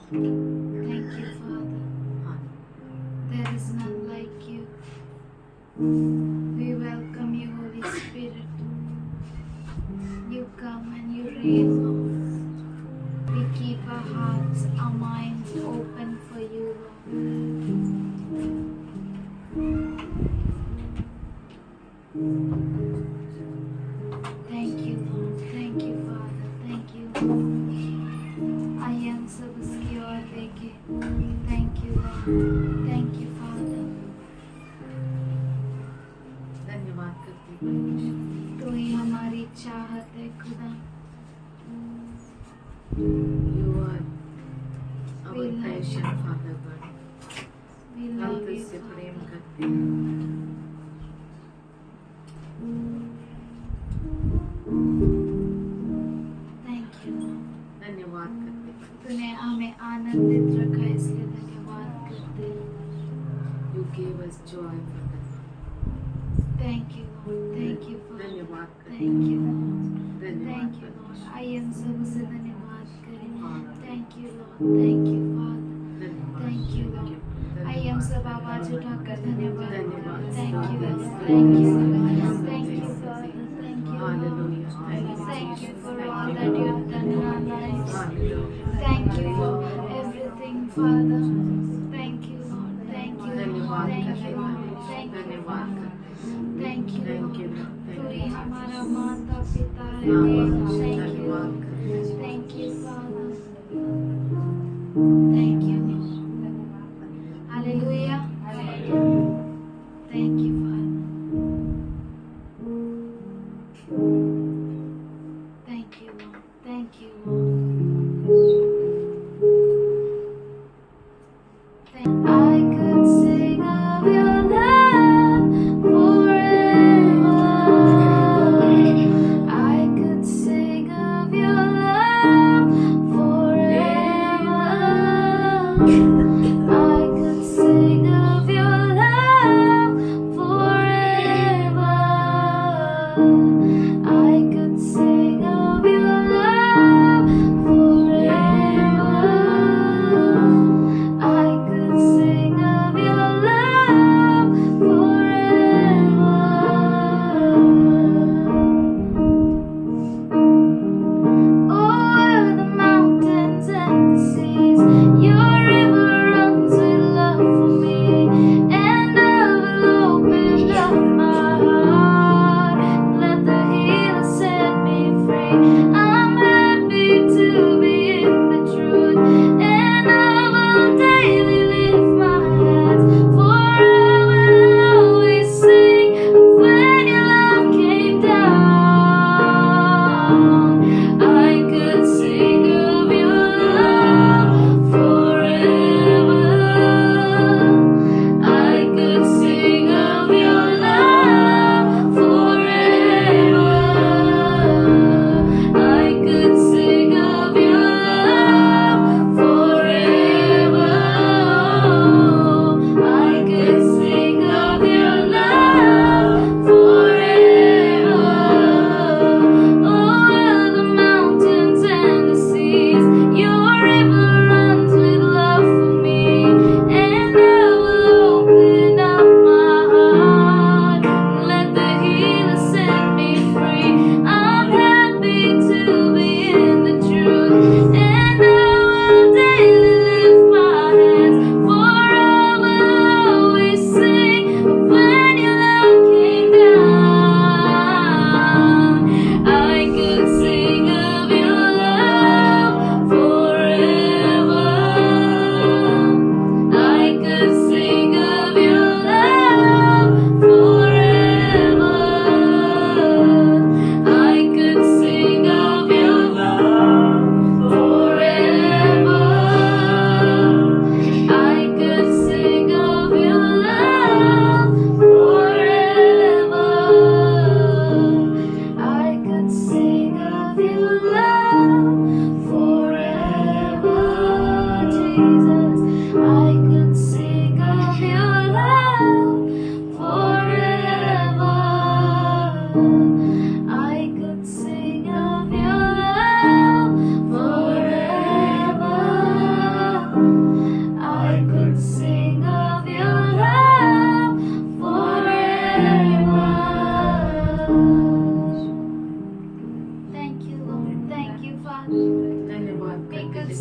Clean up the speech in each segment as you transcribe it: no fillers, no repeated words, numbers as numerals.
Thank you, Father. There is none like you. We welcome you, Holy Spirit. You come and you reign, Lord. We keep our hearts, our minds open for you, Lord. Thank you, Lord. Thank you, Father. Thank you, Lord. I am सबकी ओर देखे. Thank you, Lord. Thank you, Father. धन्यवाद करते हैं। तू ही हमारी चाहत है खुदा. You are our passion, Father God. We हम love you, तुझसे प्रेम Father. करते हैं। Thank you, Lord. धन्यवाद करते हैं। तूने हमें आनंदित रखा है, इसलिए धन्यवाद करते हैं. You gave us joy, Father. Thank you, Lord. Thank you, Father. धन्यवाद करते हैं। Thank you, Lord. धन्यवाद Thank you, करते Lord. हैं। I am सबसे धन्यवाद करें. Father. Thank you, Lord. Thank you, Father. धन्यवाद। Thank you, Lord. I am सब आवाज उठाकर धन्यवाद धन्यवाद। करें. Thank you, Lord. स्तुति, Thank you, स्तुति, Lord. स्तुति, Thank you, स्तुति। Father. Thank you, Lord. Hallelujah. Thank you, Thank you Jesus. for Thank all you, that you Lord. have done in our lives. Hallelujah. Thank you for everything, Father. Thank you, Lord. Thank you, Lord. धन्यवाद Thank करते you, हैं। Lord. Thank you, धन्यवाद Father. करते हैं। Thank you, Thank Lord. you, Lord. तू Thank he you, हमारा Jesus. माता पिता है. हाँ, Thank you, धन्यवाद Lord. करते हैं। Thank you, Father. Thank you, Lord. Hallelujah. Thank you, Father. Thank you, Lord. Thank you, Lord. I could sing of your love forever. I could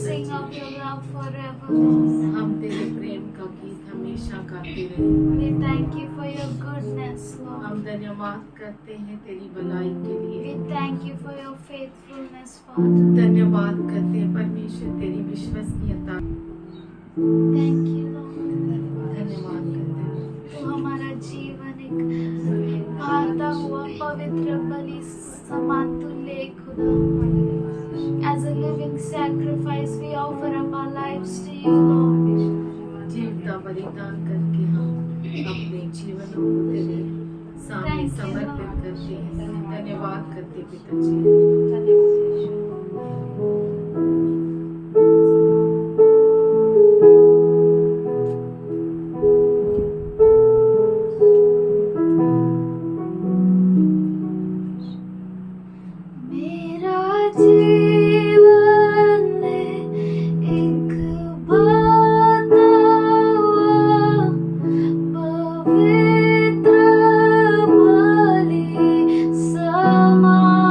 sing of your love forever, Lord. हम तेरे प्रेम का गीत हमेशा गाते रहे। We thank you for your goodness, Lord. हम धन्यवाद करते हैं तेरी भलाई के We लिए। thank you for your faithfulness, Father. धन्यवाद करते हैं परमेश्वर तेरी विश्वसनीयता। Thank you, Lord. धन्यवाद करते हैं। तो हमारा जीवन एक भाता हुआ पवित्र बलि समान तुल्य है, खुदा। As a living sacrifice, we offer up our lives to you, Lord. जीवता बलिदान करके हम अपने जीवनों को तेरे सामने Thank you, समर्पित Lord. करते हैं। धन्यवाद करते पिताजी। मेरा जीवन में एक भाता हुआ पवित्र बलि समान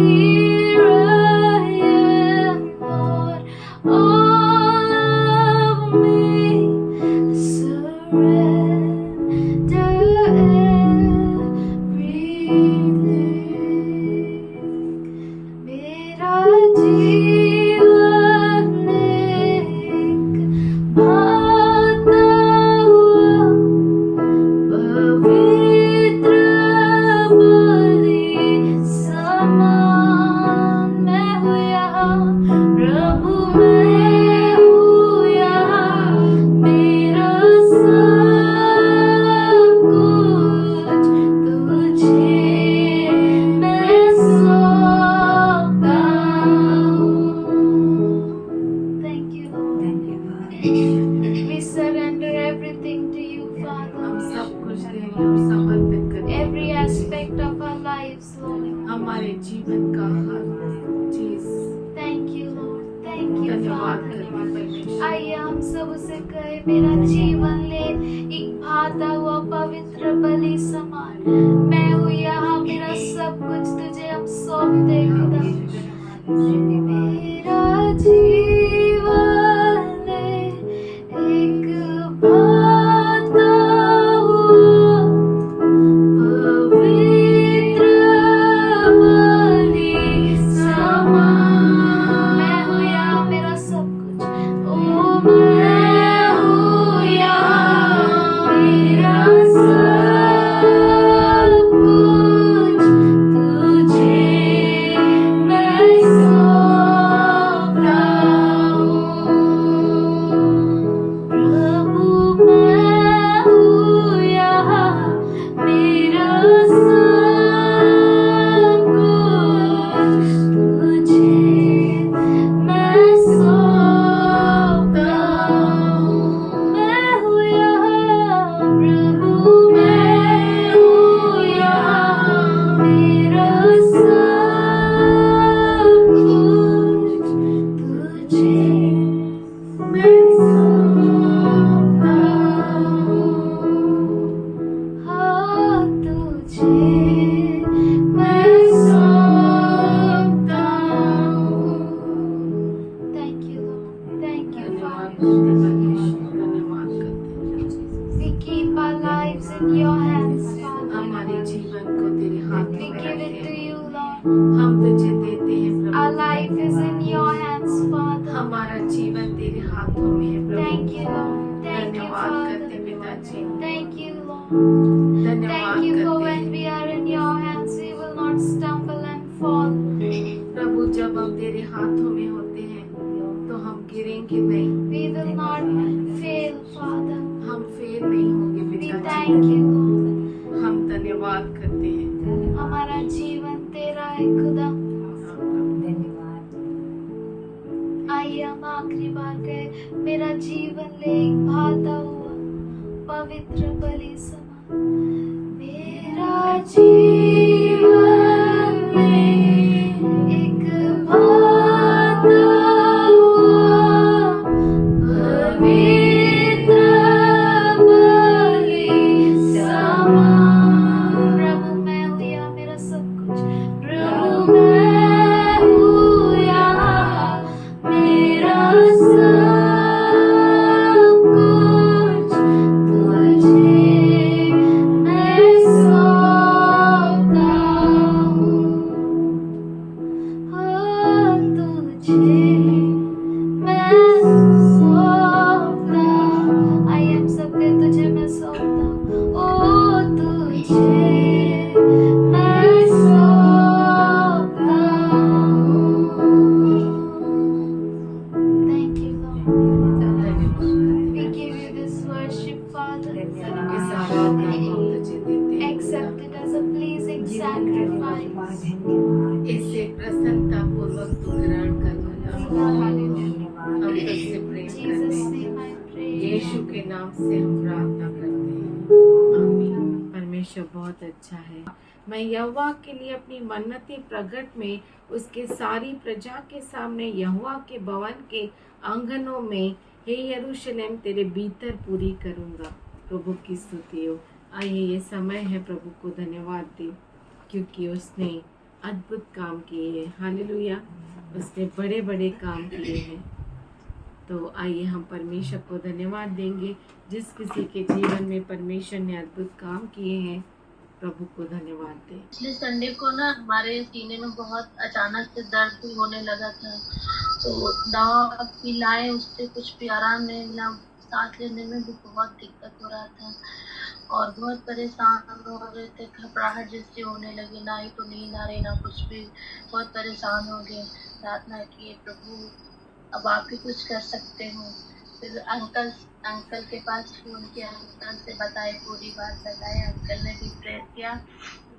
here I am, Lord. All of me, surrender everything. मेरा जीवन एक भाता हुआ पवित्र बलि समान। मैं हूँ यहाँ प्रभु, मैं हूँ यहाँ, मेरा सब कुछ तुझे मैं सौंपता हूँ। Thank you, Lord. We surrender everything to you, Father. हम सब कुछ देने और समर्पित करते हैं। Every aspect of our lives, Lord. हमारे जीवन का हर चीज Thank you, Lord. Thank you, धन्यवाद Father. करते हैं परमेश्वर। आइए हम सब उसे कहे, मेरा जीवन ले एक भाता हुआ पवित्र बलि समान। मैं हूँ यहाँ, मेरा सब कुछ तुझे हम सौंपते खुदा। मेरा जीवन ले एक भाता हुआ पवित्र बलि समान। मैं हूँ यहाँ, मेरा सब कुछ। ओ मैं हूँ यहाँ, मेरा सब कुछ तुझे मैं सौंपता हूँ। प्रभु मैं हूँ यहाँ, मेरा सब कुछ तुझे मैं सौंपता हूँ। मैं हूँ यहाँ प्रभु, मैं हूँ यहाँ, मेरा सब कुछ तुझे मैं सौंपता हूँ। हाँ, तुझे मैं सौंपता हूँ। Thank you, Lord. Thank you, धन्यवाद Father. करते हैं परमेश्वर, धन्यवाद करते हैं। We keep our lives in your hands, Father. हमारे जीवन को तेरे हाथ We में give रखते it to हैं। you, Lord. हम तुझे देते हैं Our Prabhu. life is in your hands, Father. हमारा जीवन तेरे हाथों में है प्रभु। Thank you, Lord. Thank you, धन्यवाद करते Father. हैं पिताजी। Thank you, Lord. धन्यवाद Thank you for करते when हैं we are in your hands, we will not stumble and fall. प्रभु। जब हम तेरे हाथों में होते हैं तो हम गिरेंगे नहीं, We will not fail, Father. हम फेल नहीं होंगे We पिताजी। thank you, Lord. हम धन्यवाद करते हैं। हमारा जीवन तेरा है खुदा। आइए हम आखिरी बार कहे, मेरा जीवन ले एक भाता हुआ पवित्र बलि समान। मेरा जीवन ले एक भाता हुआ पवित्र बलि समान। प्रभु मैं हूँ यहाँ, मेरा सब कुछ। प्रभु मैं हूँ यहाँ, मेरा सब कुछ तुझे मैं सौंपता हूँ। हाँ, तुझे मैं सौंपता हूँ। आइए हम सब कहें, तुझे मैं सौंपता हूँ। ओ तुझे मैं सौंपता हूँ। Thank you, Lord. We give you this worship, Father. इस आराधना को हम तुझे देते हैं। Accept it as a pleasing sacrifice. इसे प्रसन्नता पूर्वक तू ग्रहण कर खुदा। हम तुझसे प्रेम In करते Jesus' हैं। name I pray. यीशु के नाम से हम प्रार्थना करते हैं, आमीन। परमेश्वर बहुत अच्छा है। मैं यहोवा के लिए अपनी मन्नतें प्रगट में उसके सारी प्रजा के सामने यहोवा के भवन के आंगनों में हे यरूशलेम तेरे भीतर पूरी करूंगा। प्रभु की स्तुति हो। आइए ये समय है प्रभु को धन्यवाद दे, क्योंकि उसने अद्भुत काम किए हैं। हालेलुया, उसने बड़े बड़े काम किए हैं। तो आइए हम परमेश्वर को धन्यवाद देंगे। जिस किसी के जीवन में परमेश्वर ने अद्भुत काम किए हैं, प्रभु को धन्यवाद दें। पिछले संडे को ना हमारे सीने में बहुत अचानक से दर्द भी होने लगा था, तो दवा पिलाए, उससे कुछ भी आराम नहीं मिला। सांस लेने में भी बहुत दिक्कत हो रहा था और बहुत परेशान हो रहे थे, घबराहट जैसी होने लगी, ना ही तो नींद आ रही ना कुछ भी, बहुत परेशान हो गए। प्रार्थना किए, प्रभु अब आप ही कुछ कर सकते हो। फिर अंकल के पास फोन किया, अंकल से बताए, पूरी बात बताए, अंकल ने भी प्रेयर किया।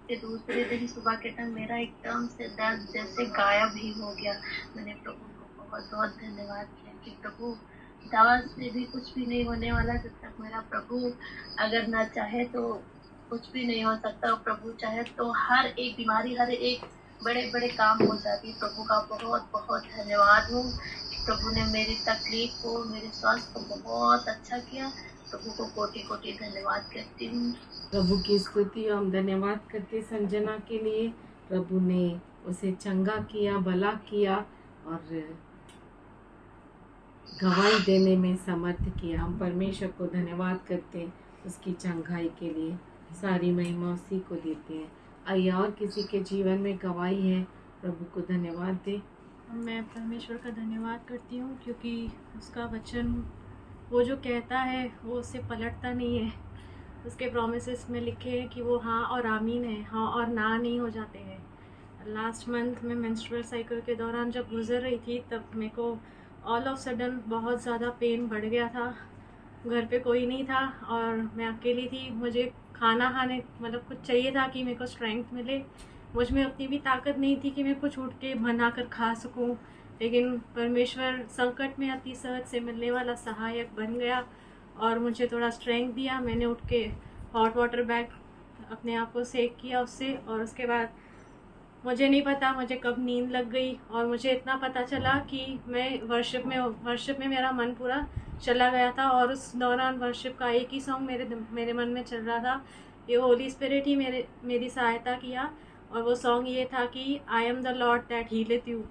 फिर दूसरे दिन सुबह के टाइम मेरा एकदम से दर्द जैसे गायब ही हो गया। मैंने प्रभु को बहुत बहुत धन्यवाद किया कि प्रभु दवा से भी कुछ भी नहीं होने वाला, जब तक मेरा प्रभु अगर ना चाहे तो कुछ भी नहीं हो सकता। प्रभु चाहे तो हर एक बीमारी, हर एक बड़े बड़े काम हो जाती। प्रभु का बहुत बहुत धन्यवाद हो। प्रभु ने मेरी तकलीफ को, मेरे स्वास्थ्य को बहुत अच्छा किया। प्रभु को कोटि कोटि धन्यवाद करती हूँ। प्रभु की स्तुति हम धन्यवाद करते संजना के लिए। प्रभु ने उसे चंगा किया, भला किया और गवाही देने में समर्थ किया। हम परमेश्वर को धन्यवाद करते हैं उसकी चंगाई के लिए। सारी महिमा उसी को देते हैं। आइए और किसी के जीवन में गवाही है, प्रभु को धन्यवाद दे। मैं परमेश्वर का धन्यवाद करती हूँ क्योंकि उसका वचन वो जो कहता है वो उससे पलटता नहीं है। उसके प्रोमिसेस में लिखे हैं कि वो हाँ और आमीन है, हाँ और ना नहीं हो जाते हैं। लास्ट मंथ में मेंस्ट्रुअल साइकिल के दौरान जब गुजर रही थी, तब मेरे को ऑल ऑफ सडन बहुत ज़्यादा पेन बढ़ गया था। घर पे कोई नहीं था और मैं अकेली थी। मुझे खाना खाने मतलब कुछ चाहिए था कि मेरे को स्ट्रेंथ मिले। मुझ में उतनी भी ताकत नहीं थी कि मैं कुछ उठ के बना कर खा सकूं, लेकिन परमेश्वर संकट में अति सहज से मिलने वाला सहायक बन गया और मुझे थोड़ा स्ट्रेंथ दिया। मैंने उठ के हॉट वाटर बैग अपने आप को सेक किया उससे, और उसके बाद मुझे नहीं पता मुझे कब नींद लग गई और मुझे इतना पता चला कि मैं वर्शिप में मेरा मन पूरा चला गया था। और उस दौरान वर्शिप का एक ही सॉन्ग मेरे मन में चल रहा था। ये होली स्पिरिट ही मेरी सहायता किया और वो सॉन्ग ये था कि I am the lord that healeth you.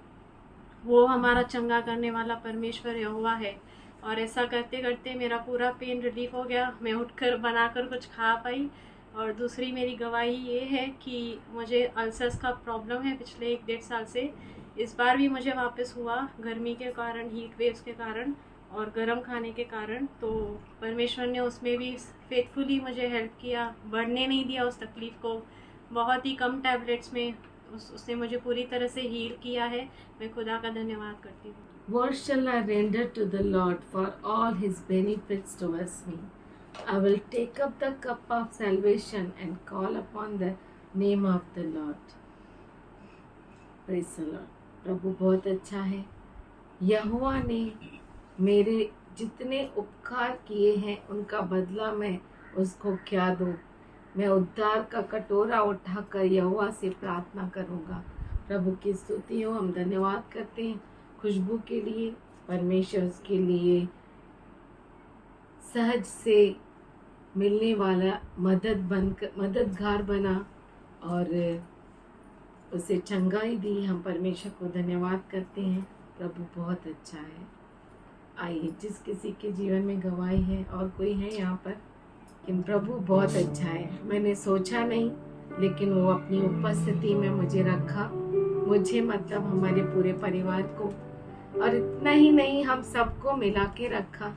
वो हमारा चंगा करने वाला परमेश्वर यहोवा है। और ऐसा करते करते मेरा पूरा पेन रिलीफ हो गया। मैं उठकर बनाकर कुछ खा पाई। और दूसरी मेरी गवाही ये है कि मुझे अल्सर्स का प्रॉब्लम है पिछले 1-1.5 साल से। इस बार भी मुझे वापस हुआ, गर्मी के कारण, हीट वेव्स के कारण और गर्म खाने के कारण। तो परमेश्वर ने उसमें भी फेथफुली मुझे हेल्प किया, बढ़ने नहीं दिया उस तकलीफ़ को। बहुत ही कम टैबलेट्स में उसने मुझे पूरी तरह से हील किया है। मैं खुदा का धन्यवाद करती हूँ। What shall I render to the Lord for all his benefits towards me? I will take up the cup of salvation and call upon the name of the Lord. Praise the Lord. प्रभु बहुत अच्छा है। यहोवा ने मेरे जितने उपकार किए हैं उनका बदला मैं उसको क्या दूँ। मैं उद्धार का कटोरा उठाकर यहोवा से प्रार्थना करूँगा। प्रभु की स्तुति हो। हम धन्यवाद करते हैं खुशबू के लिए। परमेश्वर उसके लिए सहज से मिलने वाला मददगार बना और उसे चंगाई दी। हम परमेश्वर को धन्यवाद करते हैं। प्रभु बहुत अच्छा है। आइए, जिस किसी के जीवन में गवाही है और कोई है यहाँ पर कि प्रभु बहुत अच्छा है। मैंने सोचा नहीं, लेकिन वो अपनी उपस्थिति में मुझे रखा, मुझे मतलब हमारे पूरे परिवार को, और इतना ही नहीं हम सबको मिला के रखा।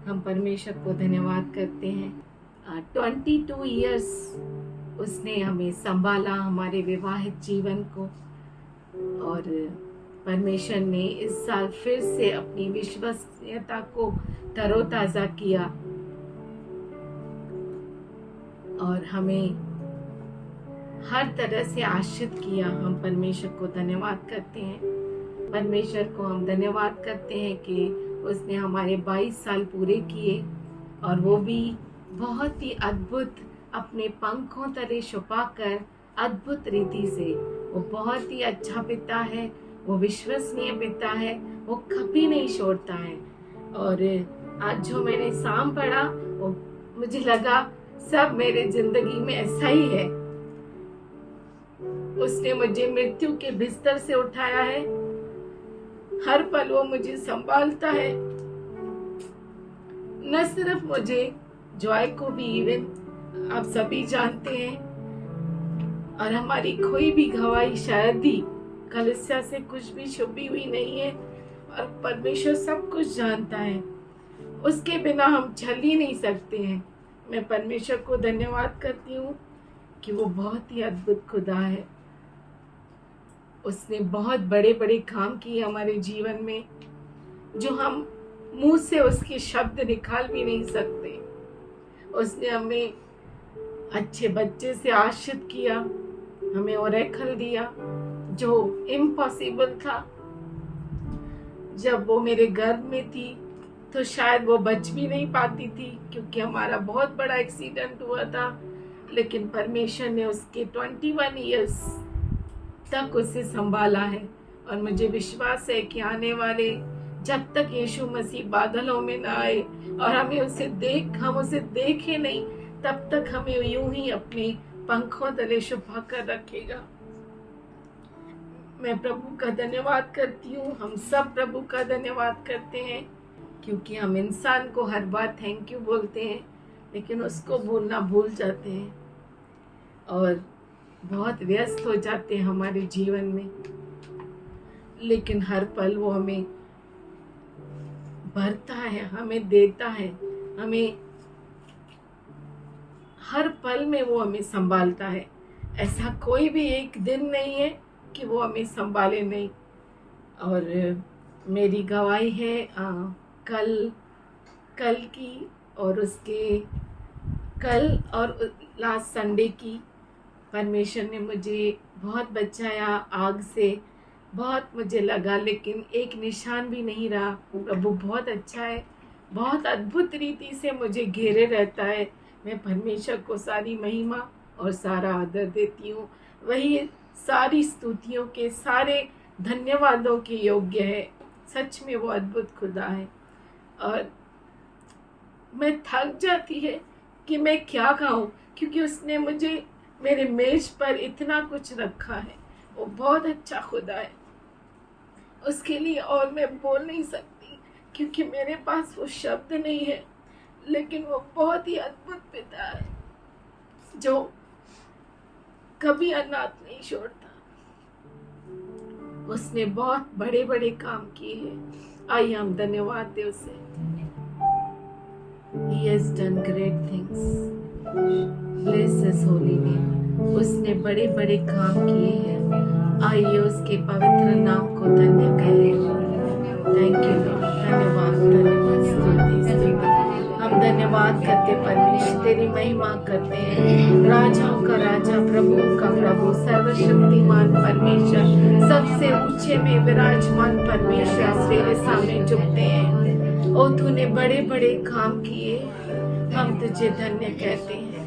हम परमेश्वर को धन्यवाद करते हैं। 22 इयर्स उसने हमें संभाला, हमारे विवाहित जीवन को। और परमेश्वर ने इस साल फिर से अपनी विश्वसनीयता को तरोताज़ा किया और हमें हर तरह से आश्रित किया। हम परमेश्वर को धन्यवाद करते हैं। परमेश्वर को हम धन्यवाद करते हैं कि उसने हमारे 22 साल पूरे किए, और वो भी बहुत ही अद्भुत, अपने पंखों तले छुपाकर अद्भुत रीति से। वो बहुत ही अच्छा पिता है, वो विश्वसनीय पिता है, वो कभी नहीं छोड़ता है। और आज जो मैंने साम पढ़ा, वो मुझे लगा सब मेरे जिंदगी में ऐसा ही है। उसने मुझे मृत्यु के बिस्तर से उठाया है। हर पल वो मुझे संभालता है। न सिर्फ मुझे, जॉय को भी, इवन आप सभी जानते हैं। और हमारी कोई भी गवाही शायद ही कलीसिया से कुछ भी छुपी हुई नहीं है। और परमेश्वर सब कुछ जानता है, उसके बिना हम चल ही नहीं सकते हैं। मैं परमेश्वर को धन्यवाद करती हूँ कि वो बहुत ही अद्भुत खुदा है। उसने बहुत बड़े बड़े काम किए हमारे जीवन में, जो हम मुंह से उसके शब्द निकाल भी नहीं सकते। उसने हमें अच्छे बच्चे से आश्रित किया, हमें ओरेकल दिया जो इम्पॉसिबल था। जब वो मेरे गर्भ में थी तो शायद वो बच भी नहीं पाती थी, क्योंकि हमारा बहुत बड़ा एक्सीडेंट हुआ था। लेकिन परमेश्वर ने उसके 21 इयर्स तक उसे संभाला है। और मुझे विश्वास है कि आने वाले, जब तक यीशु मसीह बादलों में ना आए और हम उसे देखे नहीं, तब तक हमें यूं ही अपने पंखों तले छुपा कर रखेगा। मैं प्रभु का धन्यवाद करती हूँ। हम सब प्रभु का धन्यवाद करते हैं, क्योंकि हम इंसान को हर बार थैंक यू बोलते हैं, लेकिन उसको बोलना भूल जाते हैं और बहुत व्यस्त हो जाते हैं हमारे जीवन में। लेकिन हर पल वो हमें भरता है, हमें देता है, हमें हर पल में वो हमें संभालता है। ऐसा कोई भी एक दिन नहीं है कि वो हमें संभाले नहीं। और मेरी गवाही है कल की, और उसके कल और लास्ट संडे की। परमेश्वर ने मुझे बहुत बचाया आग से, बहुत मुझे लगा, लेकिन एक निशान भी नहीं रहा। प्रभु बहुत अच्छा है, बहुत अद्भुत रीति से मुझे घेरे रहता है। मैं परमेश्वर को सारी महिमा और सारा आदर देती हूँ। वही सारी स्तुतियों के, सारे धन्यवादों के योग्य है। सच में वो अद्भुत खुदा है। और मैं थक जाती है कि मैं क्या कहूँ, क्योंकि उसने मुझे मेरे मेज पर इतना कुछ रखा है। वो बहुत अच्छा खुदा है, उसके लिए और मैं बोल नहीं सकती, क्योंकि मेरे पास वो शब्द नहीं है। लेकिन वो बहुत ही अद्भुत पिता है, जो कभी अनाथ नहीं छोड़ता। उसने बहुत बड़े बड़े काम किए हैं। आइए हम धन्यवाद दें उसे। He has done great things. Bless his holy name. उसने बड़े बड़े काम किए हैं। आइए उसके पवित्र नाम को धन्य करें। Thank you Lord. धन्यवाद, धन्यवाद, स्तुति, स्तुति। हम धन्यवाद करते परमेश्वर, तेरी महिमा करते हैं। राजाओं का राजा, प्रभुओं का प्रभु, सर्वशक्तिमान परमेश्वर, सबसे ऊंचे में विराजमान परमेश्वर, तेरे सामने झुकते हैं। ओ तूने बड़े बड़े काम किए, हम तुझे धन्य कहते हैं।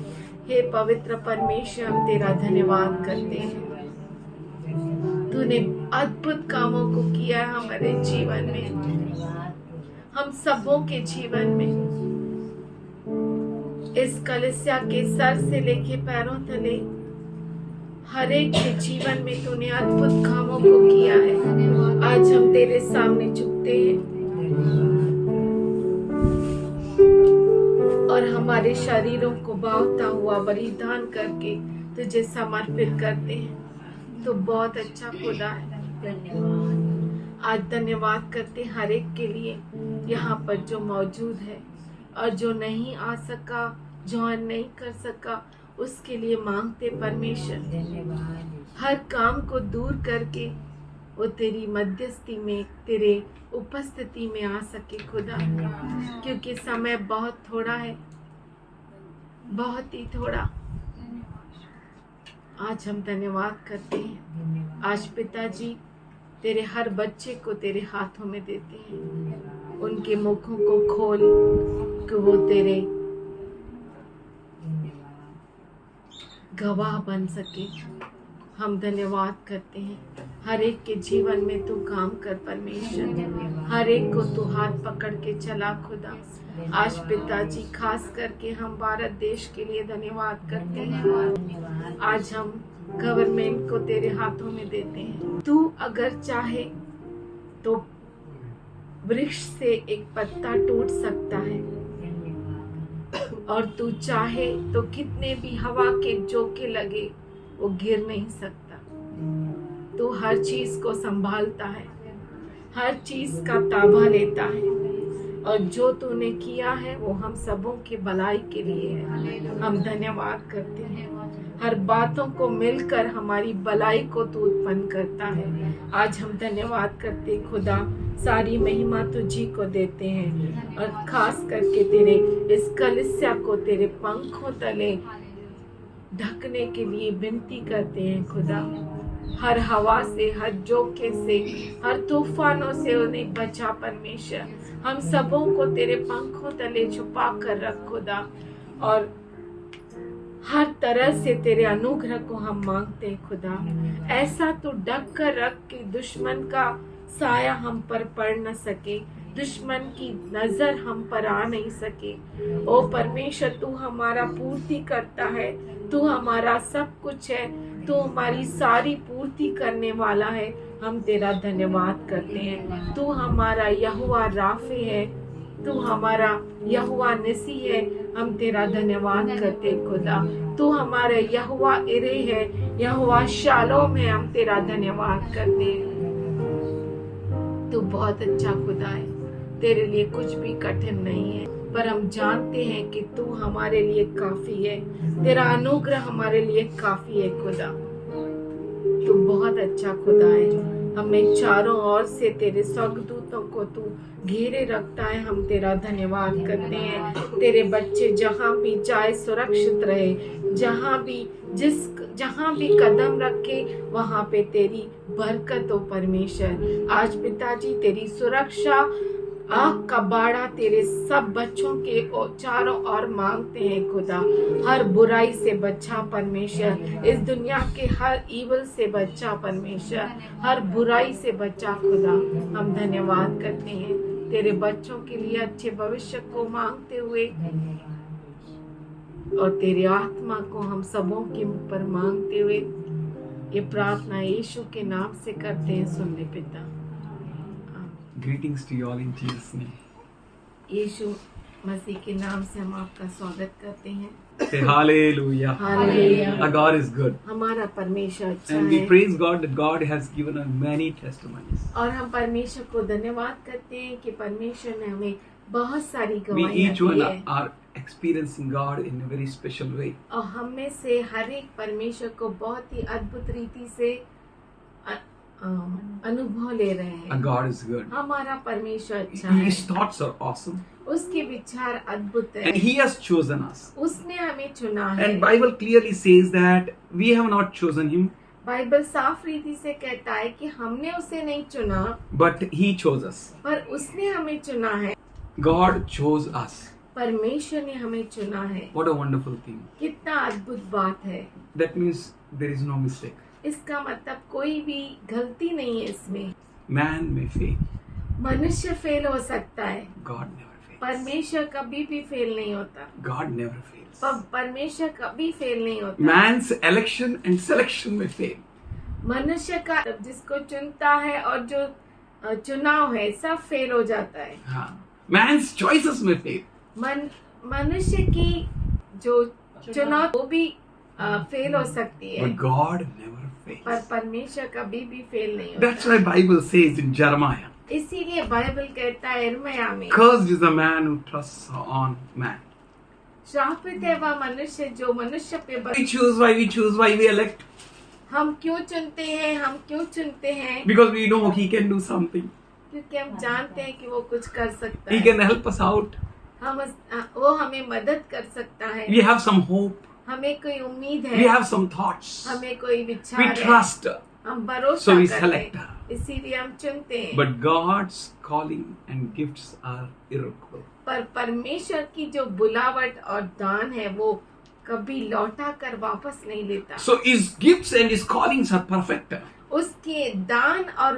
हे पवित्र परमेश्वर, हम तेरा धन्यवाद करते हैं। तूने अद्भुत कामों को किया है हमारे जीवन में, हम सबों के जीवन में। इस कलीसिया के सर से लेके पैरों तले हर एक के जीवन में तूने अद्भुत कामों को किया है। आज हम तेरे सामने झुकते हैं और हमारे शरीरों को बावता हुआ बलिदान करके तुझे समर्पित करते हैं। तो बहुत अच्छा खुदा है। आज धन्यवाद करते हर एक के लिए यहाँ पर जो मौजूद है और जो नहीं आ सका, ज्वाइन नहीं कर सका, उसके लिए मांगते परमेश्वर हर काम को दूर करके वो तेरी मध्यस्थी में, तेरे उपस्थिति में आ सके खुदा, क्योंकि समय बहुत थोड़ा है, बहुत ही थोड़ा। आज हम धन्यवाद करते हैं। आज पिताजी तेरे हर बच्चे को तेरे हाथों में देते हैं। उनके मुखों को खोल कि वो तेरे गवाह बन सके। हम धन्यवाद करते हैं। हर एक के जीवन में तू काम कर परमेश्वर, हर एक को तू हाथ पकड़ के चला खुदा। आज पिताजी खास करके हम भारत देश के लिए धन्यवाद करते हैं। आज हम गवर्नमेंट को तेरे हाथों में देते हैं। तू अगर चाहे तो वृक्ष से एक पत्ता टूट सकता है, और तू चाहे तो कितने भी हवा के झोंके लगे वो गिर नहीं सकता। तू हर चीज को संभालता है, हर चीज का ताबा लेता है, और जो तूने किया है वो हम सबों के भलाई के लिए है। हम धन्यवाद करते हैं। हर बातों को मिलकर हमारी भलाई को तू उत्पन्न करता है। आज हम धन्यवाद करते हैं खुदा, सारी महिमा तुझी को देते हैं, और खास करके तेरे इस कलीसिया को तेरे पंखों तले ढकने के लिए विनती करते हैं खुदा। हर हवा से, हर झोंके से, हर तूफानों से उन्हें बचा परमेश्वर। हम सबों को तेरे पंखों तले छुपा कर रख खुदा, और हर तरह से तेरे अनुग्रह को हम मांगते हैं खुदा। ऐसा तू ढक कर रख कि दुश्मन का साया हम पर पड़ न सके, दुश्मन की नजर हम पर आ नहीं सके। ओ परमेश्वर, तू हमारा पूर्ति करता है, तू हमारा सब कुछ है, तू हमारी सारी पूर्ति करने वाला है। हम तेरा धन्यवाद करते हैं। तू हमारा यहोवा राफे है, तू हमारा यहोवा निसी है। हम तेरा धन्यवाद करते हैं खुदा। तू हमारा यहोवा इरे है, यहोवा शालोम है। हम तेरा धन्यवाद करते हैं। तू बहुत अच्छा खुदा है, तेरे लिए कुछ भी कठिन नहीं है, पर हम जानते हैं कि तू हमारे लिए काफी है। तेरा अनुग्रह हमारे लिए काफी है खुदा। तू बहुत अच्छा खुदा है। हमें चारों ओर से तेरे स्वर्गदूतों को तू घेरे रखता है। हम तेरा धन्यवाद करते हैं। तेरे बच्चे जहाँ भी जाए सुरक्षित रहे, जहाँ भी कदम रखे वहाँ पे तेरी बरकत हो परमेश्वर। आज पिताजी तेरी सुरक्षा, आग का बाड़ा तेरे सब बच्चों के चारों ओर मांगते हैं खुदा। हर बुराई से बचा परमेश्वर, इस दुनिया के हर ईवल से बचा परमेश्वर, हर बुराई से बचा खुदा। हम धन्यवाद करते हैं तेरे बच्चों के लिए अच्छे भविष्य को मांगते हुए, और तेरी आत्मा को हम सबों के ऊपर मांगते हुए ये प्रार्थना यीशु के नाम से करते हैं। सुन ले पिता। Greetings to you all in Jesus' name. यीशु मसीह के नाम से हम आपका स्वागत करते हैं। Say hallelujah. Hallelujah. Our God is good. हमारा परमेश्वर अच्छा And we है, praise God that God has given us many testimonies. और हम परमेश्वर को धन्यवाद करते हैं कि परमेश्वर ने हमें बहुत सारी We गवाहियां each one दी है, are experiencing God in a very special way. और हम में से हर एक परमेश्वर को बहुत ही अद्भुत रीति से अनुभव ले रहे Our हैं। God is good. हमारा परमेश्वर अच्छा है, His thoughts are awesome. उसके विचार अद्भुत है, And He has chosen us. उसने हमें चुना है। And Bible clearly says that we have not chosen Him, Bible साफ रीति से कहता है कि हमने उसे नहीं चुना, but He chose us. पर उसने हमें चुना है। God chose us. परमेश्वर ने हमें चुना है। What a wonderful thing. कितना अद्भुत बात है। That means there is no mistake. इसका मतलब कोई भी गलती नहीं है इसमें। Man may fail. मनुष्य फेल हो सकता है, God never fails. परमेश्वर कभी भी फेल नहीं होता। God never fails. परमेश्वर कभी फेल नहीं होता। Man's election and selection may fail. मनुष्य का जिसको चुनता है और जो चुनाव है सब फेल हो जाता है। हाँ. Man's choices may fail. मनुष्य की जो चुनाव वो भी फेल हो सकती है, But God never पर fails. परमेश्वर कभी भी फेल नहीं होता। That's why Bible says in Jeremiah, इसीलिए बाइबल कहता है यिर्मयाह में, cursed is the man who trusts on man. श्रापित है वह मनुष्य जो मनुष्य पे We choose, why we elect? हम क्यों चुनते हैं? Because we know He can do something. क्योंकि हम जानते हैं कि वो कुछ कर सकता He है। can help us out. वो हमें मदद कर सकता है। We have some hope. हमें कोई उम्मीद We है, have some thoughts. हमें कोई We विचार है, trust. हम भरोसा So we करते select हैं, her. इसीलिए हम चुनते हैं। But God's calling and gifts are irrevocable. पर परमेश्वर की जो बुलावट और दान है वो कभी लौटा कर वापस नहीं लेता। So His gifts and His callings are perfect. उसके दान और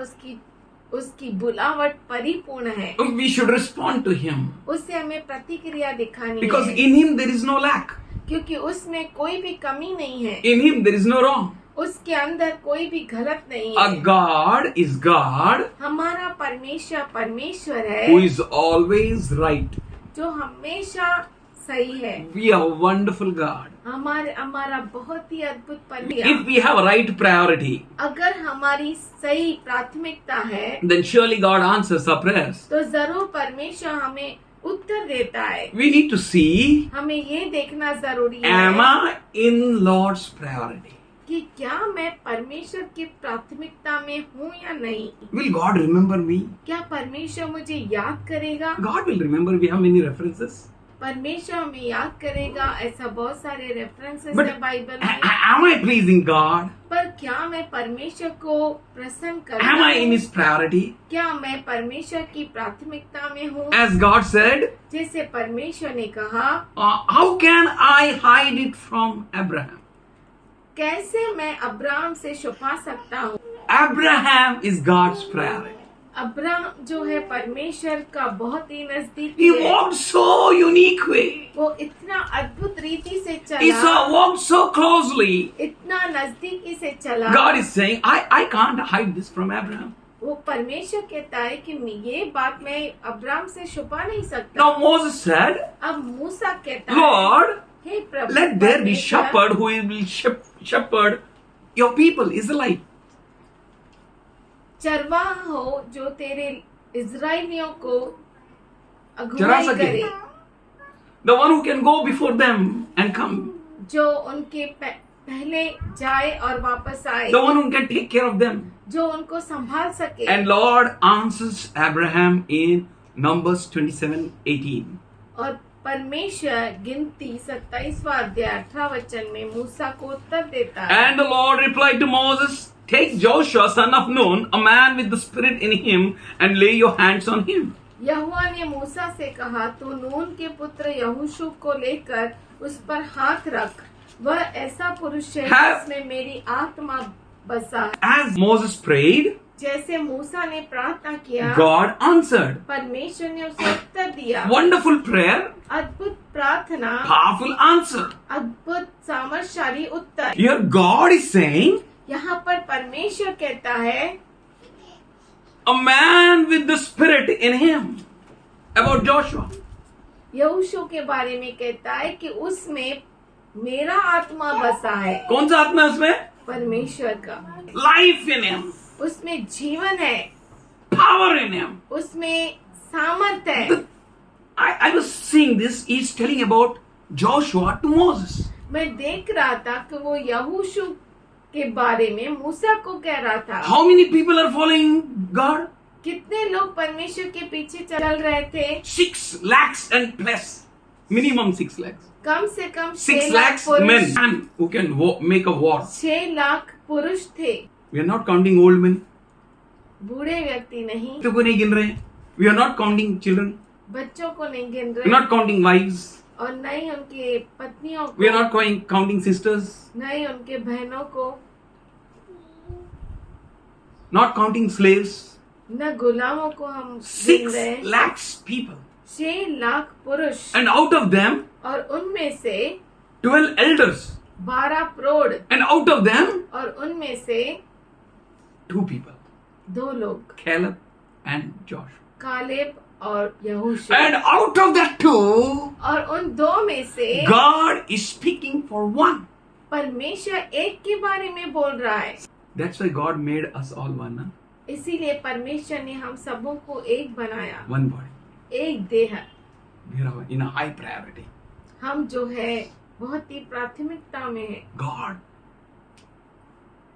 उसकी बुलावट परिपूर्ण है। We should respond to Him. उससे हमें प्रतिक्रिया दिखानी Because है, in Him there is no lack. क्योंकि उसमें कोई भी कमी नहीं है, In Him there is no wrong. उसके अंदर कोई भी गलत नहीं Our है। God is God हमारा परमेश्वर परमेश्वर है who is always right. जो हमेशा सही है। We have a wonderful God. हमारा बहुत ही अद्भुत If परमेश्वर। we have a right priority, अगर हमारी सही प्राथमिकता है then surely God answers our prayers. तो जरूर परमेश्वर हमें उत्तर देता है। We need to see, हमें ये देखना जरूरी am है I in Lord's priority? कि क्या मैं परमेश्वर की प्राथमिकता में हूँ या नहीं। Will God remember me? क्या परमेश्वर मुझे याद करेगा? God will remember. We have many references. परमेश्वर हमें याद करेगा। ऐसा बहुत सारे रेफरेंसेस But है बाइबल में। am I pleasing God? पर क्या मैं परमेश्वर को प्रसन्न करता Am I in हूँ? His priority? क्या मैं परमेश्वर की प्राथमिकता में हूँ? As God said, जैसे परमेश्वर ने कहा, how can I hide it from Abraham? कैसे मैं अब्राहम से छुपा सकता हूँ? Abraham is God's priority. Abraham जो है परमेश्वर का बहुत ही नजदीकी He है। walked so unique way. वो इतना अद्भुत रीति से He चला, walked so closely. इतना नजदीकी से चला। God is saying, I can't hide this from Abraham. वो परमेश्वर कहता है कि ये बात मैं अब्राहम से छुपा नहीं सकता। Now Moses said, अब मूसा कहता है, Lord, hey Prabhu, let there be परमेश्वर, shepherd who will shepherd your people, Israelite. चरवाहा हो जो तेरे इजराइलियों को चरा अगुवाई सके। करे, The one who can go before them and come. जो उनके पहले जाए और वापस आए, The one who can take care of them. जो उनको संभाल सके। And Lord answers Abraham in Numbers 27:18. और परमेश्वर गिनती 27वां अध्याय 18 वचन में मूसा को उत्तर देता है। And the Lord replied to Moses, take Joshua son of Nun, a man with the spirit in him, and lay your hands on him. यहोवा ने मूसा से कहा, तू नून के पुत्र यहोशू को लेकर उस पर हाथ रख। वह ऐसा पुरुष है जिसमें मेरी आत्मा बसा है। As Moses prayed, जैसे मूसा ने प्रार्थना किया, God answered. परमेश्वर ने उसे उत्तर दिया। Wonderful prayer, अद्भुत प्रार्थना, powerful answer. अद्भुत सामर्थशाली उत्तर। Here God is saying, यहाँ पर परमेश्वर कहता है, a man with the spirit in him, about Joshua. यहोशू के बारे में कहता है कि उसमें मेरा आत्मा बसा है। कौन सा आत्मा है उसमें? परमेश्वर का। Life in him, उसमें जीवन है, power in him. उसमें सामर्थ्य है। I was seeing this, he's telling about Joshua to Moses. मैं देख रहा था कि वो यहोशू के बारे में मूसा को कह रहा था। How many people are following God? कितने लोग परमेश्वर के पीछे चल रहे थे? 6 lakhs and plus. Minimum 6 lakhs. कम से कम 6 6 लाख lakhs पुरुष, men who can make a war. 6 lakh पुरुष थे। We are not counting old men. बूढ़े व्यक्ति नहीं, बच्चों को नहीं गिन रहे. We are not counting children. बच्चों को नहीं गिन We are रहे, not counting wives. और नहीं उनके पत्नियों We are को, not counting sisters. नहीं उनके बहनों को, Not counting slaves. न गुलामों को हम गिन 6 रहे हैं। lakhs people. 6 लाख पुरुष, And out of them, और उनमें से 12 elders. 12 प्रौढ़, And out of them, और उनमें से 2 people. 2 लोग, Caleb and Joshua. कालेब और यहोशू। And out of that 2, और उन 2 में से God is speaking for 1. परमेश्वर एक के बारे में बोल रहा है। That's why God made us all one. Huh? इसीलिए परमेश्वर ने हम सबों को एक बनाया, One body. एक देह। We are in a high priority. हम जो है बहुत ही प्राथमिकता में है। God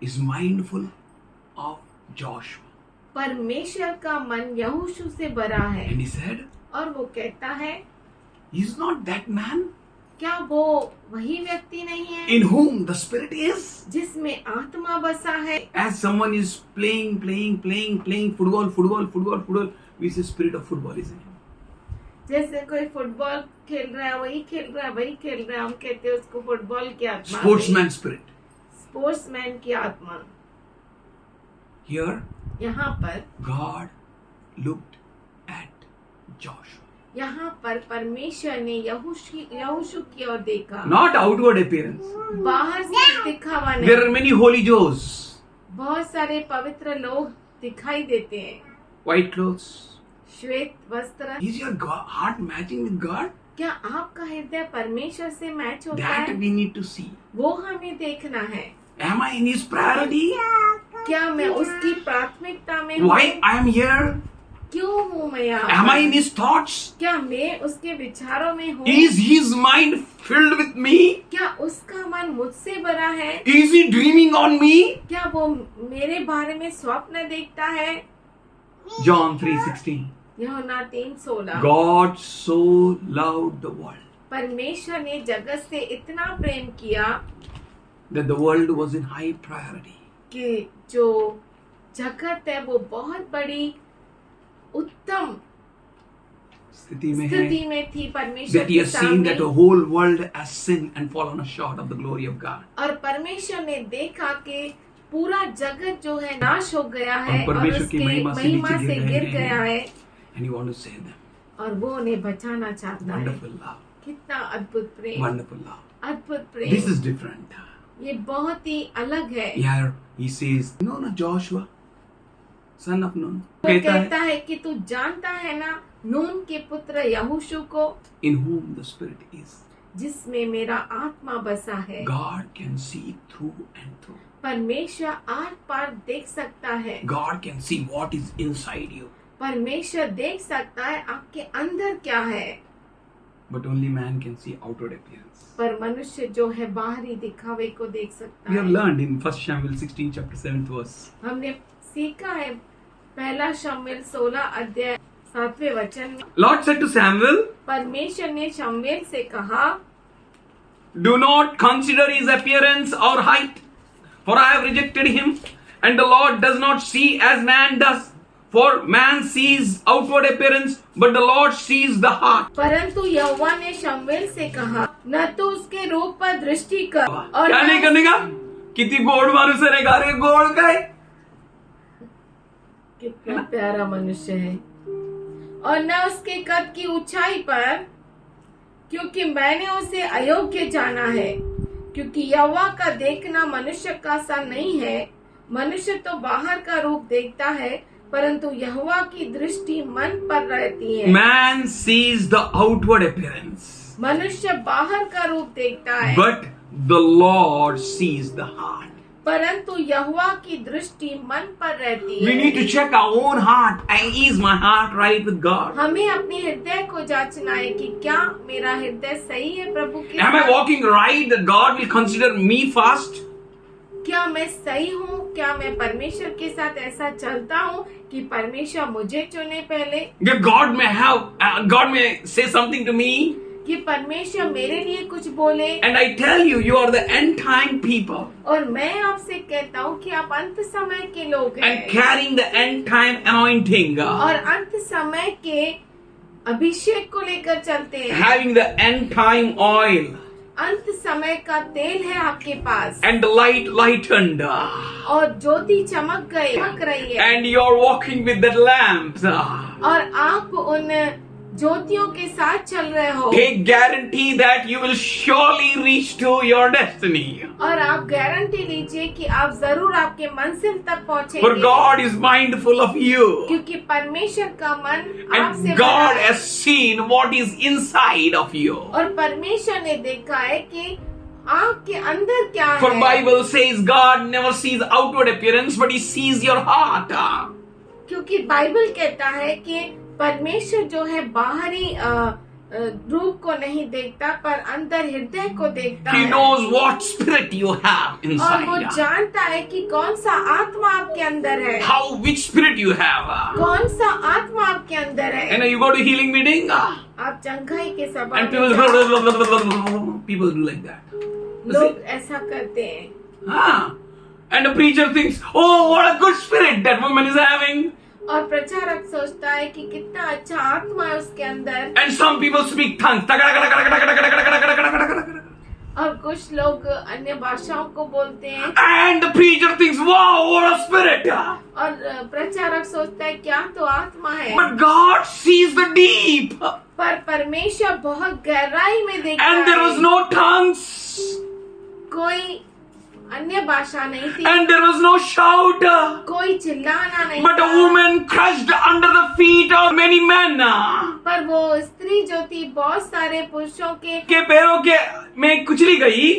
is mindful of Joshua. परमेश्वर का मन यहोशू से भरा है, And he said, और वो कहता है, Is not that man क्या वो वही व्यक्ति नहीं है in whom the Spirit is? जिसमें आत्मा बसा है? As someone is playing football, we say spirit of football is in him. जैसे कोई फुटबॉल खेल रहा है, वही खेल रहा है, हम कहते हैं उसको फुटबॉल की आत्मा, Sportsman spirit. स्पोर्ट्समैन की आत्मा। Here, यहाँ पर God looked at Joshua. यहाँ पर परमेश्वर ने यहोशू की ओर देखा, Not outward appearance. बाहर से दिखावा There नहीं। are many holy Joes. बहुत सारे पवित्र लोग दिखाई देते हैं, White clothes. श्वेत वस्त्र। Is your heart matching with God? क्या आपका हृदय परमेश्वर से मैच होता That है? we need to see. वो हमें देखना है। Am I in His priority? क्या मैं उसकी प्राथमिकता में हूँ? Why I am here? क्यों हूँ मैं यहाँ Am I पर? in His thoughts? क्या मैं उसके विचारों में हूँ? Is His mind filled with me? क्या उसका मन मुझसे भरा है? Is He dreaming on me? क्या वो मेरे बारे में स्वप्न देखता है? John 3:16. यूहन्ना 3:16। God so loved the world परमेश्वर ने जगत से इतना प्रेम किया that the world was in high priority. कि जो जगत है वो बहुत बड़ी उत्तम स्थिति में स्थिति है में थी परमेश्वर that He के has seen सामने। that the whole world has sinned and fallen short of the glory of God. और परमेश्वर ने देखा कि पूरा जगत जो है नाश हो गया है और और परमेश्वर की उसके महिमा से महिमा नीचे से गिर गिर रहे गया हैं। है And He wants to save them. और वो उन्हें बचाना चाहता है। Wonderful love. कितना अद्भुत प्रेम, Wonderful love. अद्भुत This प्रेम। is different. ये बहुत ही अलग है। Here He says, no, Joshua, son of Nun. वो कहता कहता है, है कि तू जानता है ना नून के पुत्र यहोशू को, in whom the Spirit is. जिसमें मेरा आत्मा बसा है। God can see through and through. परमेश्वर आर पार देख सकता है। God can see what is inside you. परमेश्वर देख सकता है आपके अंदर क्या है, But only man can see outward appearance. पर मनुष्य जो है बाहरी दिखावे को देख सकता We have है। learned in 1 Samuel 16 chapter 7th verse. हमने सीखा है पहला शमूएल 16 अध्याय 7वें वचन में Lord said to Samuel, परमेश्वर ने शमूएल से कहा, do not consider his appearance or height, for I have rejected him, and the Lord does not see as man does. For man sees outward appearance, but the Lord sees the heart. परंतु यहोवा ने शमूएल से कहा, न तो उसके रूप पर दृष्टि कर और क्या नहीं करने का? कितनी गोड़ मानुष है रे गोड़ का है? कितना प्यारा मनुष्य है, और न उसके कद की ऊंचाई पर, क्योंकि मैंने उसे अयोग्य जाना है। क्योंकि यहोवा का देखना मनुष्य का सा नहीं है। मनुष्य तो बाहर का रूप देखता है, परंतु यहोवा की दृष्टि मन पर रहती है। Man sees the outward appearance, मनुष्य बाहर का रूप देखता है, but the Lord sees the heart. परंतु यहोवा की दृष्टि मन पर रहती है। We need to check our own heart. And is my heart right with God? हमें अपने हृदय को जांचना है कि क्या मेरा हृदय सही है प्रभु के Am I साथ? walking right that God will consider me first? क्या मैं सही हूँ? क्या मैं परमेश्वर के साथ ऐसा चलता हूँ कि परमेश्वर मुझे चुने पहले, That God may say something to me, कि परमेश्वर मेरे लिए कुछ बोले। and I tell you, you are the end time people और मैं आपसे कहता हूँ कि आप अंत समय के लोग and हैं carrying the end time anointing, और अंत समय के अभिषेक को लेकर चलते हैं। having the end time oil अंत समय का तेल है आपके पास, and the light lightened, और ज्योति चमक रही है, and you are walking with that lamp. और आप उन ज्योतियों के साथ चल रहे हो। Take guarantee that you will surely reach to your destiny. और आप गारंटी लीजिए कि आप जरूर आपके मंजिल तक For पहुंचेंगे, God is mindful of you. क्योंकि परमेश्वर का मन आपसे And भरा God है। has seen what is inside of you. और परमेश्वर ने देखा है कि आपके अंदर क्या For है। Bible says God never sees outward appearance, but He sees your heart. क्योंकि बाइबल कहता है कि परमेश्वर जो है बाहरी रूप को नहीं देखता, पर अंदर हृदय को देखता He है। knows what spirit you have और वो inside. जानता है कि कौन सा आत्मा आपके अंदर है, Which spirit you have. कौन सा आत्मा आपके अंदर है। And you go to healing meeting, आप चंगाई के सभा and में जाओ, people do like that. लोग ऐसा करते हैं, And the preacher thinks, oh, what a good spirit that woman is having. और प्रचारक सोचता है कि कितना अच्छा आत्मा है उसके अंदर। And some people speak tongues. और कुछ लोग अन्य भाषाओं को बोलते हैं And the preacher thinks, wow, what a spirit. और प्रचारक सोचता है क्या तो आत्मा है, But God sees the deep. पर परमेश्वर बहुत गहराई में देखता And there was है। no tongues. कोई अन्य भाषा नहीं थी, And there was no shout. कोई चिल्लाना नहीं But a था, woman crushed under the feet of many men. पर वो स्त्री जो थी बहुत सारे पुरुषों के पैरों के में कुचली गई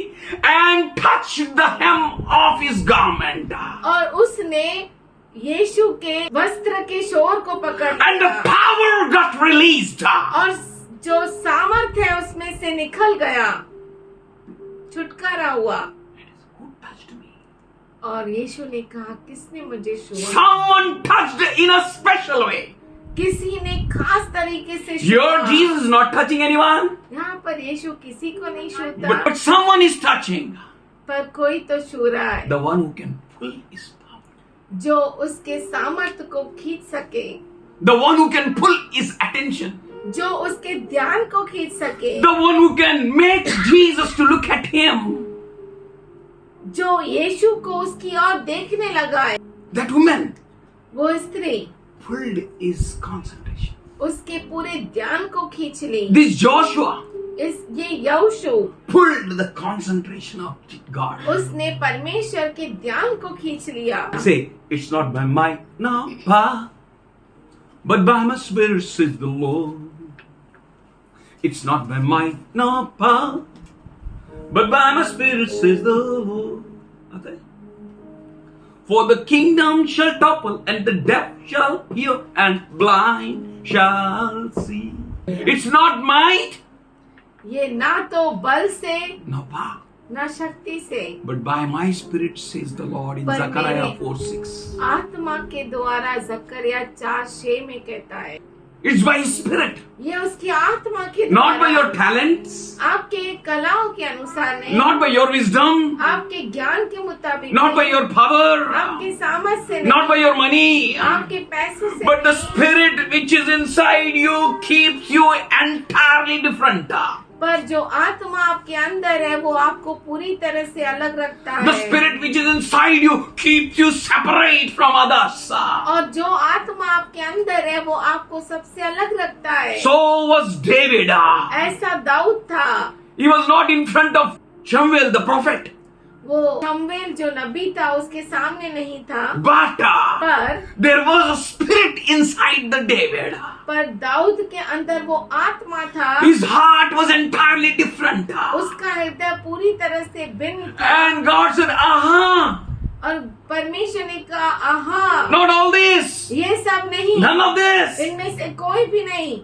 and touched the hem of his garment. और उसने यीशु के वस्त्र के शोर को पकड़ And the लिया power got released. और जो सामर्थ है उसमें से निकल गया, छुटकारा हुआ। Who touched me? और यीशु ने कहा किसने मुझे छुआ? Someone touched in a special way. किसी ने खास तरीके से Here छुआ। Jesus is not touching anyone, यहाँ पर यीशु किसी को नहीं छूता, but someone is touching. पर कोई तो छू रहा है The one who can pull his power. जो उसके सामर्थ को खींच सके, The one who can pull his attention. जो उसके ध्यान को खींच सके, The one who can make Jesus to look at him. जो यीशु को उसकी ओर देखने लगा है। That woman वो स्त्री pulled his concentration. उसके पूरे ध्यान को खींच ली। This Joshua ये यहोशू pulled the concentration of God. उसने परमेश्वर के ध्यान को खींच लिया। Say, it's not by might, nor power, but by my spirit, says the Lord. It's not by might, nor power, but by my spirit, says the Lord. Okay? For the kingdom shall topple, and the deaf shall hear, and blind shall see. It's not might, ये ना तो बल से nor power, ना शक्ति से, but by my spirit, says the Lord in पर Zechariah मेरे 4:6. आत्मा के द्वारा जकरिया 4:6 में कहता है। It's by His Spirit, ये उसकी आत्मा के not by द्वारा, your talents, आपके कलाओं के अनुसार नहीं, not by your wisdom, आपके ज्ञान के मुताबिक not by नहीं, your power, आपके सामर्थ से not by नहीं, your money, आपके पैसों से but the नहीं, Spirit which is inside you keeps you entirely different. पर जो आत्मा आपके अंदर है वो आपको पूरी तरह से अलग रखता The है। Spirit which is inside you keeps you separate from others. और जो आत्मा आपके अंदर है वो आपको सबसे अलग रखता है। So was David. ऐसा दाऊद था। He was not in front of Samuel the prophet, वो शमूएल जो नबी था उसके सामने नहीं था, but पर there was a spirit inside the David. Dawood के अंदर वो आत्मा था। His heart was entirely different. उसका हृदय पूरी तरह से भिन्न था। And God said, aha, और परमेश्वर ने कहा आहा, not all this, ये सब नहीं, none of this. इनमें से कोई भी नहीं।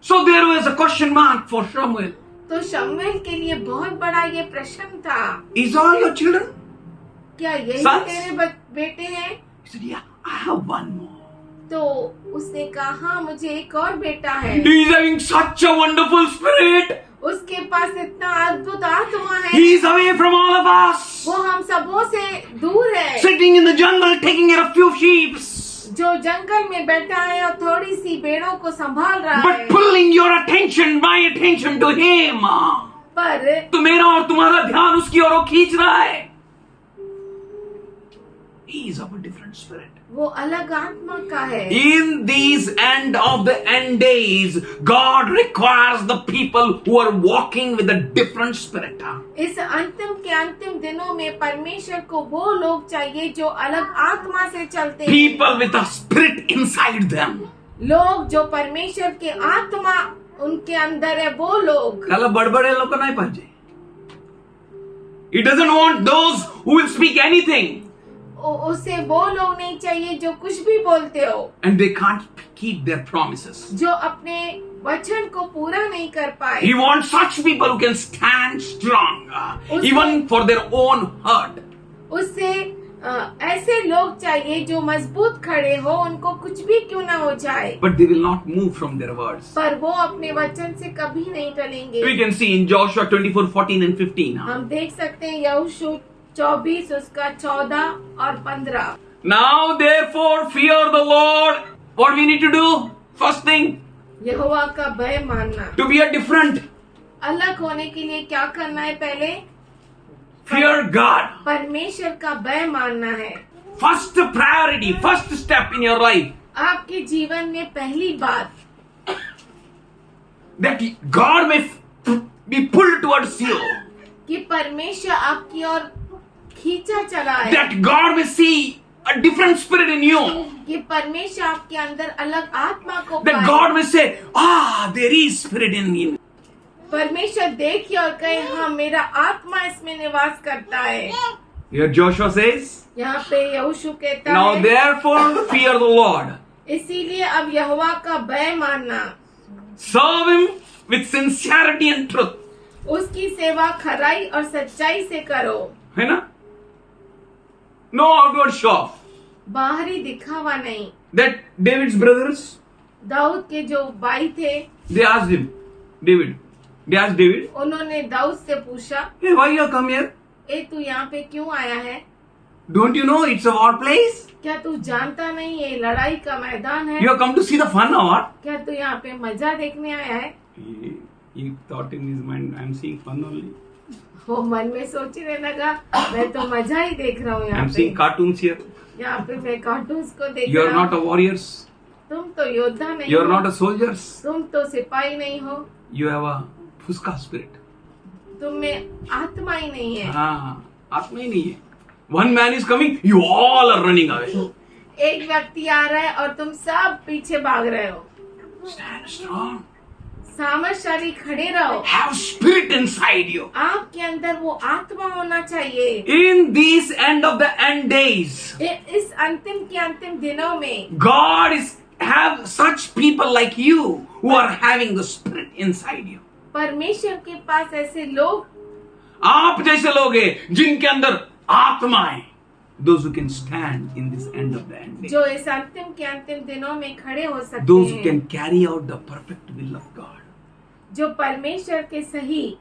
So there was a question mark for Samuel. तो शमूएल के लिए बहुत बड़ा ये प्रश्न था, Is all your children? क्या यही Sons? तेरे बेटे हैं? He said, yeah, I have one more. तो उसने कहा हाँ मुझे एक और बेटा है। He is having such a wonderful spirit. उसके पास इतना अद्भुत आत्मा है, He is away from all of us. वो हम सबों से दूर है, Sitting in the jungle taking care of few sheep. जो जंगल में बैठा है और थोड़ी सी भेड़ों को संभाल रहा But है, pulling your attention, my attention to him. पर तो मेरा और तुम्हारा ध्यान उसकी ओर खींच रहा है. He is of a different spirit. वो अलग आत्मा का है। In these end of the end days, God requires the people who are walking with a different spirit. इस अंतिम के अंतिम दिनों में परमेश्वर को वो लोग चाहिए जो अलग आत्मा से चलते हैं, People with a spirit inside them. लोग जो परमेश्वर के आत्मा उनके अंदर है, वो लोग। त्याला बडबडे लोक नाही पाहिजे. He doesn't want those who will speak anything उसे वो लोग नहीं चाहिए जो कुछ भी बोलते हो, and they can't keep their promises. जो अपने वचन को पूरा नहीं कर पाए। He wants such people who can stand strong, even for their own hurt. उससे ऐसे लोग चाहिए जो मजबूत खड़े हो, उनको कुछ भी क्यों ना हो जाए, But they will not move from their words. पर वो अपने वचन से कभी नहीं टलेंगे। We can see in Joshua 24:14 and 15. हम देख सकते हैं यहोशू 24 उसका 14 और 15। Now therefore fear the Lord. What we need to do? First thing, यहोवा का भय मानना, to be a different. अलग होने के लिए क्या करना है? पहले Fear God. परमेश्वर का भय मानना है। First priority, first step in your life. आपके जीवन में पहली बात That God may be pulled towards you. कि परमेश्वर आपकी ओर खींचा चला है, That God may see a different spirit in you. कि परमेश्वर आपके अंदर अलग आत्मा को That पाए। God may say, there is spirit in me. परमेश्वर देखिए और कहे, हाँ मेरा आत्मा इसमें निवास करता है। Here Joshua says, यहाँ पे यहोशू कहता now है, therefore fear the Lord. इसीलिए अब यहोवा का भय मानना, Serve him with sincerity and truth. उसकी सेवा खराई और सच्चाई से करो, है ना? No outward show off. बाहरी दिखावा नहीं। That David's brothers, दाऊद के जो भाई थे, they asked him, they asked David, उन्होंने दाऊद से पूछा, hey, why you come here? ए तू यहाँ पे क्यों आया है? Don't you know it's a war place? क्या तू जानता नहीं ये लड़ाई का मैदान है? You have come to see the fun or what? क्या तू यहाँ पे मजा देखने आया है? He thought in his mind, I'm seeing fun only. वो मन में सोचने लगा, मैं तो मजा ही देख रहा हूँ यहाँ I'm पे। seeing cartoons here. यहाँ पे मैं कार्टून्स को देख You are रहा not a हूँ। warriors. तुम तो योद्धा नहीं You are हो, not a soldiers. तुम तो सिपाही नहीं हो, You have a fuska spirit. तुम में आत्मा ही नहीं है। हाँ, आत्मा ही नहीं है. One man is coming, you all are running away. एक व्यक्ति आ रहा है और तुम सब पीछे भाग रहे हो। Stand strong. सामर्थशाली खड़े रहो। Have spirit inside you. आपके अंदर वो आत्मा होना चाहिए। In these end of the end days, इस अंतिम के अंतिम दिनों में God is have such people like you who are having the spirit inside you. परमेश्वर के पास ऐसे लोग, आप जैसे लोग हैं जिनके अंदर आत्मा है. Those who can stand in this end of the end days. जो इस अंतिम के अंतिम दिनों में खड़े हो सकते Those who हैं, can carry out the perfect will of God. जो परमेश्वर के सही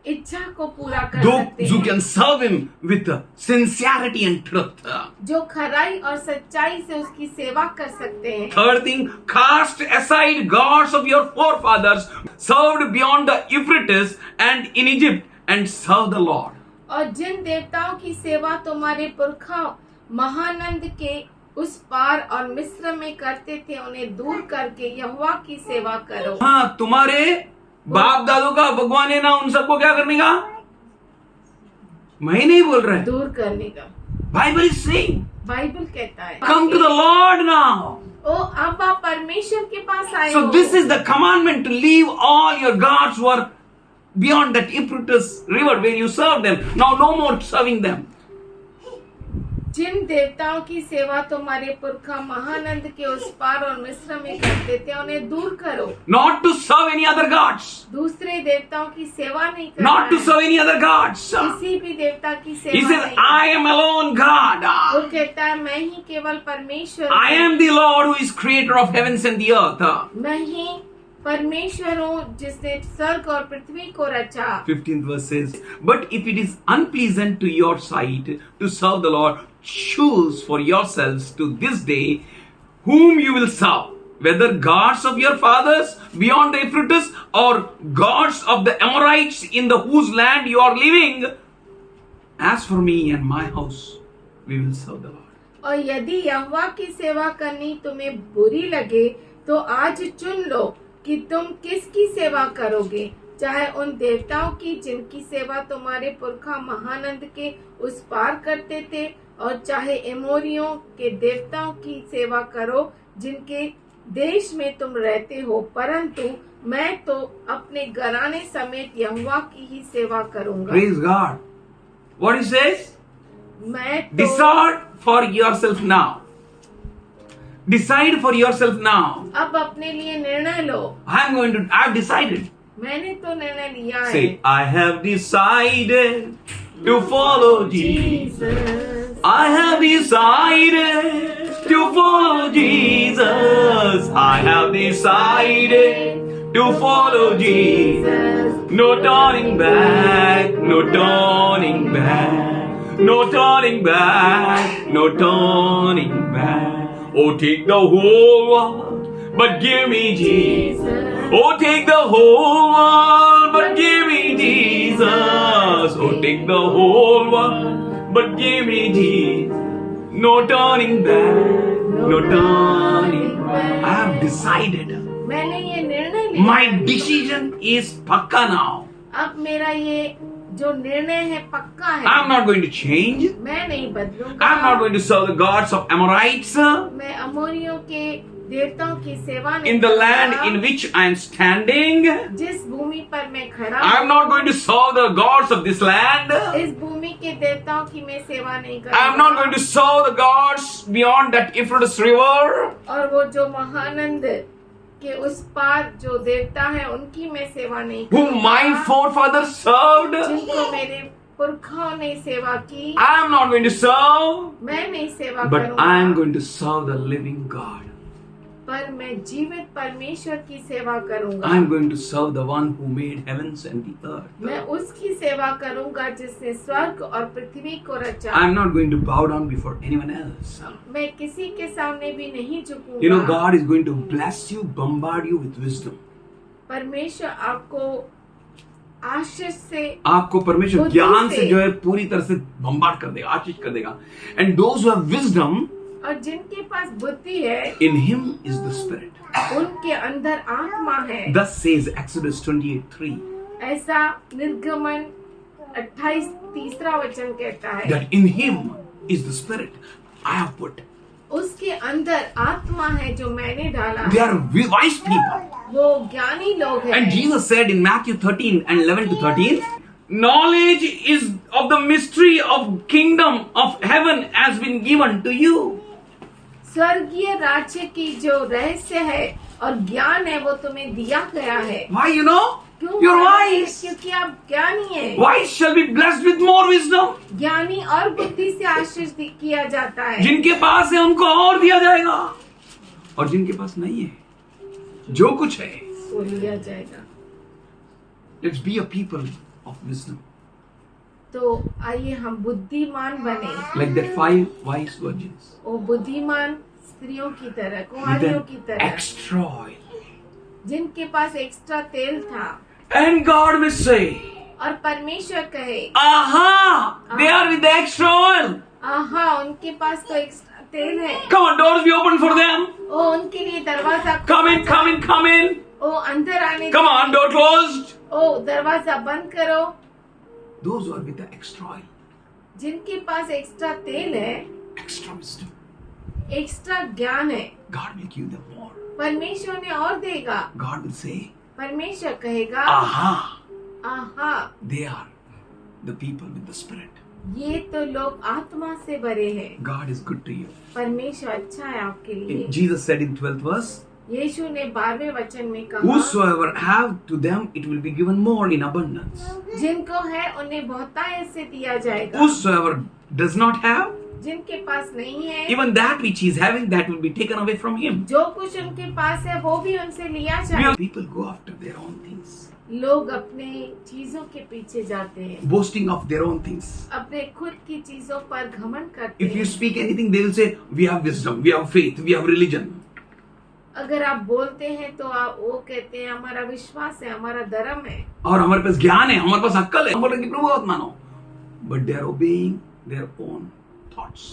इच्छा को पूरा कर Those सकते who हैं, can serve Him with sincerity and truth. जो खराई और सच्चाई से उसकी सेवा कर सकते हैं। Third thing, cast aside gods of your forefathers served beyond the Euphrates and in Egypt and serve the Lord. और जिन देवताओं की सेवा तुम्हारे पुरखा महानंद के उस पार और मिस्र में करते थे, उन्हें दूर करके यहोवा की सेवा करो। हाँ, तुम्हारे बाप दादों का भगवान है ना, उन सबको क्या करने का? मैं नहीं बोल रहा है, दूर करने का बाइबल इज सेइंग, बाइबल कहता है। Come to the lord now. Oh अब आप परमेश्वर के पास आए So हो। this is the commandment to leave all your gods who are beyond that Euphrates river where you serve them. Now no more serving them. जिन देवताओं की सेवा तुम्हारे पुरखा महानंद के उस पार और मिस्र में करते थे, उन्हें दूर करो। Not to serve any other gods. दूसरे देवताओं की सेवा नहीं करना Not to है। serve any other gods. किसी भी देवता की He सेवा says, नहीं। I am alone God. वो कहता है, मैं ही केवल परमेश्वर I am the Lord who is creator of heavens and the earth. मैं ही परमेश्वर हूँ जिसने स्वर्ग और पृथ्वी को रचा। 15th verse says, but if it is unpleasant to your sight to serve the Lord, choose for yourselves to this day whom you will serve, whether gods of your fathers beyond the Euphrates or gods of the Amorites in the whose land you are living. As for me and my house, we will serve the Lord. और यदि यहोवा की सेवा करनी तुम्हें बुरी लगे तो आज चुन लो कि तुम किसकी सेवा करोगे, चाहे उन देवताओं की जिनकी सेवा तुम्हारे पुरखा महानंद के उस पार करते थे, और चाहे एमोरियों के देवताओं की सेवा करो जिनके देश में तुम रहते हो, परंतु मैं तो अपने घराने समेत यहोवा की ही सेवा करूंगा। Praise God. What he says? मैं तो Decide for yourself now. Decide for yourself now. अब अपने लिए निर्णय लो। I've decided. मैंने तो निर्णय लिया है। Say, I have decided to follow Jesus. I have decided to follow Jesus. I have decided to follow Jesus. No turning back, no turning back, no turning back, no turning back. Oh, take the whole world but give me Jesus. Oh, take the whole world, but give me Jesus. Oh, take the whole world, but give me Jesus. No turning back, no turning back. I have decided. मैंने ये निर्णय लिया। My decision is pakka now. अब मेरा ये जो निर्णय है पक्का है। I'm not going to change. मैं नहीं बदलूंगा। I'm not going to serve the gods of Amorites मैं अमोरियों के देवताओं की सेवा नहीं in the करूंगा। land in which I am standing. जिस भूमि पर मैं खड़ा I'm not going to serve the gods of this land. इस भूमि के देवताओं की मैं सेवा नहीं I'm करूंगा। not going to serve the gods beyond that Euphrates river. और वो जो महानंद के उस पार जो देवता है उनकी मैं सेवा नहीं Whom my करूंगा। forefathers served. जिनको मेरे पुरखाओं ने सेवा की I'm not going to serve. मैं नहीं सेवा But करूंगा। I am going to serve the living God. पर मैं जीवित परमेश्वर की सेवा करूंगा। I am going to serve the one who made heavens and the earth. मैं उसकी सेवा करूंगा जिसने स्वर्ग और पृथ्वी को रचा। I am not going to bow down before anyone else. मैं किसी के सामने भी नहीं झुकूंगा। You know, God is going to bless you, bombard you with wisdom. परमेश्वर आपको आशीष से आपको परमेश्वर बुद्धि ज्ञान से से जो है पूरी तरह से बम्बार्ड कर देगा, आशीष कर देगा. And those who have wisdom, और जिनके पास बुद्धि है in him is the spirit. उनके अंदर आत्मा है। Thus says Exodus 28:3, ऐसा निर्गमन 28:3 वचन कहता है। that in him is the spirit I have put. उसके अंदर आत्मा है जो मैंने डाला They है। are wise people. वो ज्ञानी लोग हैं। And Jesus said in Matthew 13 and 11 to 13, knowledge is of the mystery of kingdom of heaven has been given to you. स्वर्गीय राज्य की जो रहस्य है और ज्ञान है वो तुम्हें दिया गया है। Why, you know? क्यों? You're wise. क्योंकि आप ज्ञानी हैं। Wise shall be blessed with more wisdom. ज्ञानी और बुद्धि से आशीष किया जाता है। जिनके पास है उनको और दिया जाएगा, और जिनके पास नहीं है, जो कुछ है, वो लिया जाएगा। let's be a people of wisdom. तो आइए हम बुद्धिमान बने, Like that 5 wise virgins वो बुद्धिमान स्त्रियों की तरह, with कुंवारियों an की तरह, extra oil. जिनके पास एक्स्ट्रा तेल था। And God will say, और परमेश्वर कहे, aha, they are with the extra oil. आहा, उनके पास तो एक्स्ट्रा तेल है। Come on, doors be open for them. ओ उनके लिए दरवाजा Come in, come in, come in. ओ अंदर आने Come on, door closed. ओ दरवाजा बंद करो। Those who are with the extra oil, जिनके पास एक्स्ट्रा तेल है, extra wisdom, एक्स्ट्रा ज्ञान है, God will give them more. परमेश्वर ने और देगा। God will say, परमेश्वर कहेगा, aha, आहा, they are the people with the spirit. ये तो लोग आत्मा से भरे हैं। God is good to you. परमेश्वर अच्छा है आपके लिए। Jesus said in 12th verse, यीशु ने 12वें वचन में कहा, whosoever have to them it will be given more in abundance. जिनको है उन्हें बहुतायत से दिया जाएगा। Whosoever does not have, जिनके पास नहीं है, even that which he is having, that will be taken away from him. जो कुछ उनके पास है वो भी उनसे लिया जाएगा। People go after their own things, लोग अपने चीजों के पीछे जाते हैं, boasting of their own things. अपने खुद की चीजों पर घमंड करते If you हैं। speak anything, they will say, we have wisdom, we have faith, we have religion. अगर आप बोलते हैं तो आप वो कहते हैं हमारा विश्वास है, हमारा धर्म है, और हमारे पास ज्ञान है, हमारे पास अक्कल है, हम बोल रहे हैं कि प्रभु बात मानो. But they are obeying their own thoughts.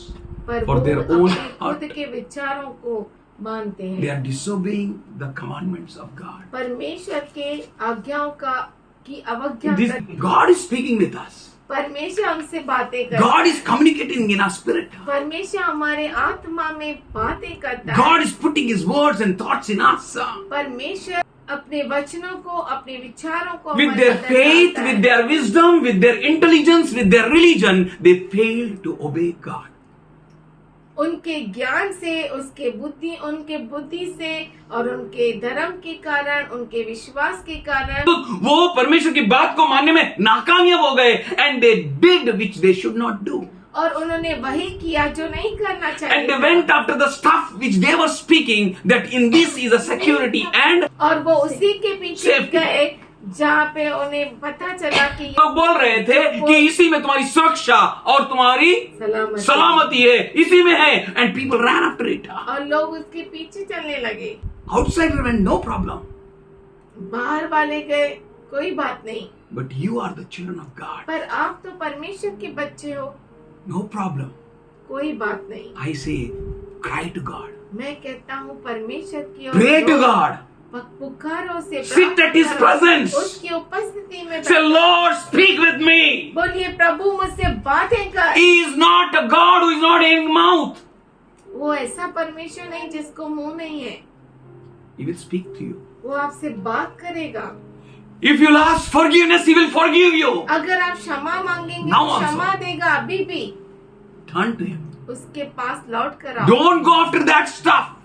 पर For वो their own अपने heart. खुद के विचारों को मानते They हैं। are disobeying the commandments of God. परमेश्वर के आज्ञाओं की अवज्ञा This, करते हैं। God is speaking with us. परमेश्वर हमसे बातें करता God है। is communicating in our spirit. परमेश्वर हमारे आत्मा में बातें करता है। God is putting His words and thoughts in us. परमेश्वर अपने वचनों को, अपने विचारों को With हमारे their अंदर faith, डालता है। with their wisdom, with their intelligence, with their religion, they fail to obey God. उनके ज्ञान से, उनके बुद्धि से और उनके धर्म के कारण, उनके विश्वास के कारण वो परमेश्वर की बात को मानने में नाकामयाब हो गए, and they did which they should not do. और उन्होंने वही किया जो नहीं करना चाहिए And they था। went after the stuff which they were speaking, that in this is a security and और वो उसी के पीछे Safety. गए जहाँ पे उन्हें पता चला कि ये लोग बोल रहे थे कि इसी में तुम्हारी सुरक्षा और तुम्हारी सलामती है, इसी में है, and people rain after it. और लोग उसके पीछे चलने लगे। आउटसाइडर वेंट नो प्रॉब्लम, बाहर वाले गए कोई बात नहीं, but you are the children of God, पर आप तो परमेश्वर के बच्चे हो, नो प्रॉब्लम। कोई बात नहीं। आई से क्राई टू गॉड, मैं कहता हूँ परमेश्वर की ओर प्रे टू रो, गॉड, पुकारो से Sit at his presence. उसकी उपस्थिति में say Lord speak with me। बोलिए प्रभु मुझसे बातें कर। He is not a God who is not in mouth, वो ऐसा परमेश्वर नहीं जिसको मुंह नहीं है, he will speak to you। वो आपसे बात करेगा। If you ask forgiveness, he will forgive you। अगर आप क्षमा मांगेंगे Now तो also। क्षमा देगा। अभी भी Turn to him, उसके पास लौट कर आओ। don't go after that stuff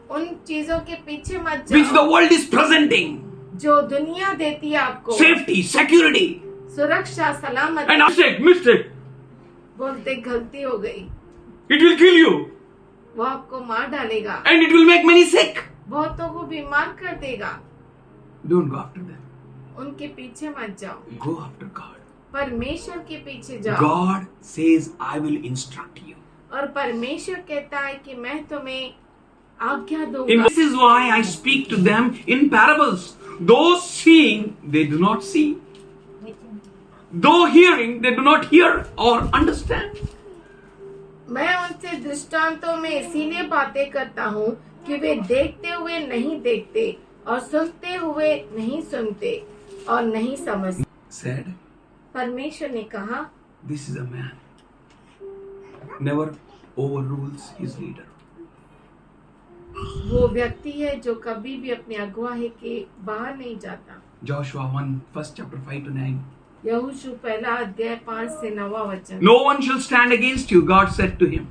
उन चीजों के पीछे मत which the जाओ world is presenting, जो दुनिया देती है आपको, safety, security, सुरक्षा, and सलामती। mistake, बोलते गलती हो गई, it will kill you वो आपको मार डालेगा, and it will make many sick। बहुतों को बीमार कर देगा। Don't go after them, उनके पीछे मत जाओ, go after God। परमेश्वर के पीछे जाओ। God says I will instruct you। और परमेश्वर कहता है कि मैं तुम्हें आज्ञा And दूंगा। this is why I speak to them in parables. Those seeing, they do not see. Though hearing, they do not hear or understand. मैं उनसे दृष्टांतों में इसीलिए बातें करता हूँ कि वे देखते हुए नहीं देखते और सुनते हुए नहीं सुनते और नहीं समझते। Said, परमेश्वर ने कहा, this is a man, never overrules his leader। वो व्यक्ति है जो कभी भी अपने अगुवाही के बाहर नहीं जाता। Joshua 1, first chapter 5 to 9. यहोशू पहला अध्याय 5 से 9 वचन। No one shall stand against you, God said to him,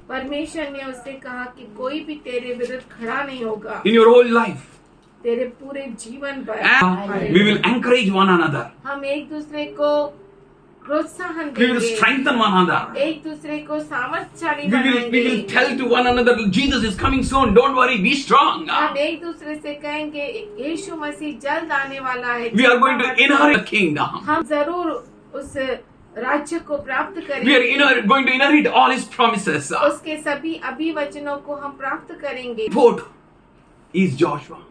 परमेश्वर ने उससे कहा कि कोई भी तेरे विरुद्ध खड़ा नहीं होगा in your whole life। तेरे पूरे जीवन पर। And we will encourage one another, हम एक दूसरे को प्रोत्साहन we will देंगे, strengthen one another, एक दूसरे को सामर्थ्यशाली we will बनाएंगे। tell to one another, Jesus is coming soon, don't worry, be strong। हम एक दूसरे से कहेंगे यीशु मसीह जल्द आने वाला है। We are going to inherit the kingdom। हम जरूर उस राज्य को प्राप्त We करेंगे। are going to inherit all his promises। उसके सभी अभिवचनों को हम प्राप्त करेंगे। Fourth is Joshua।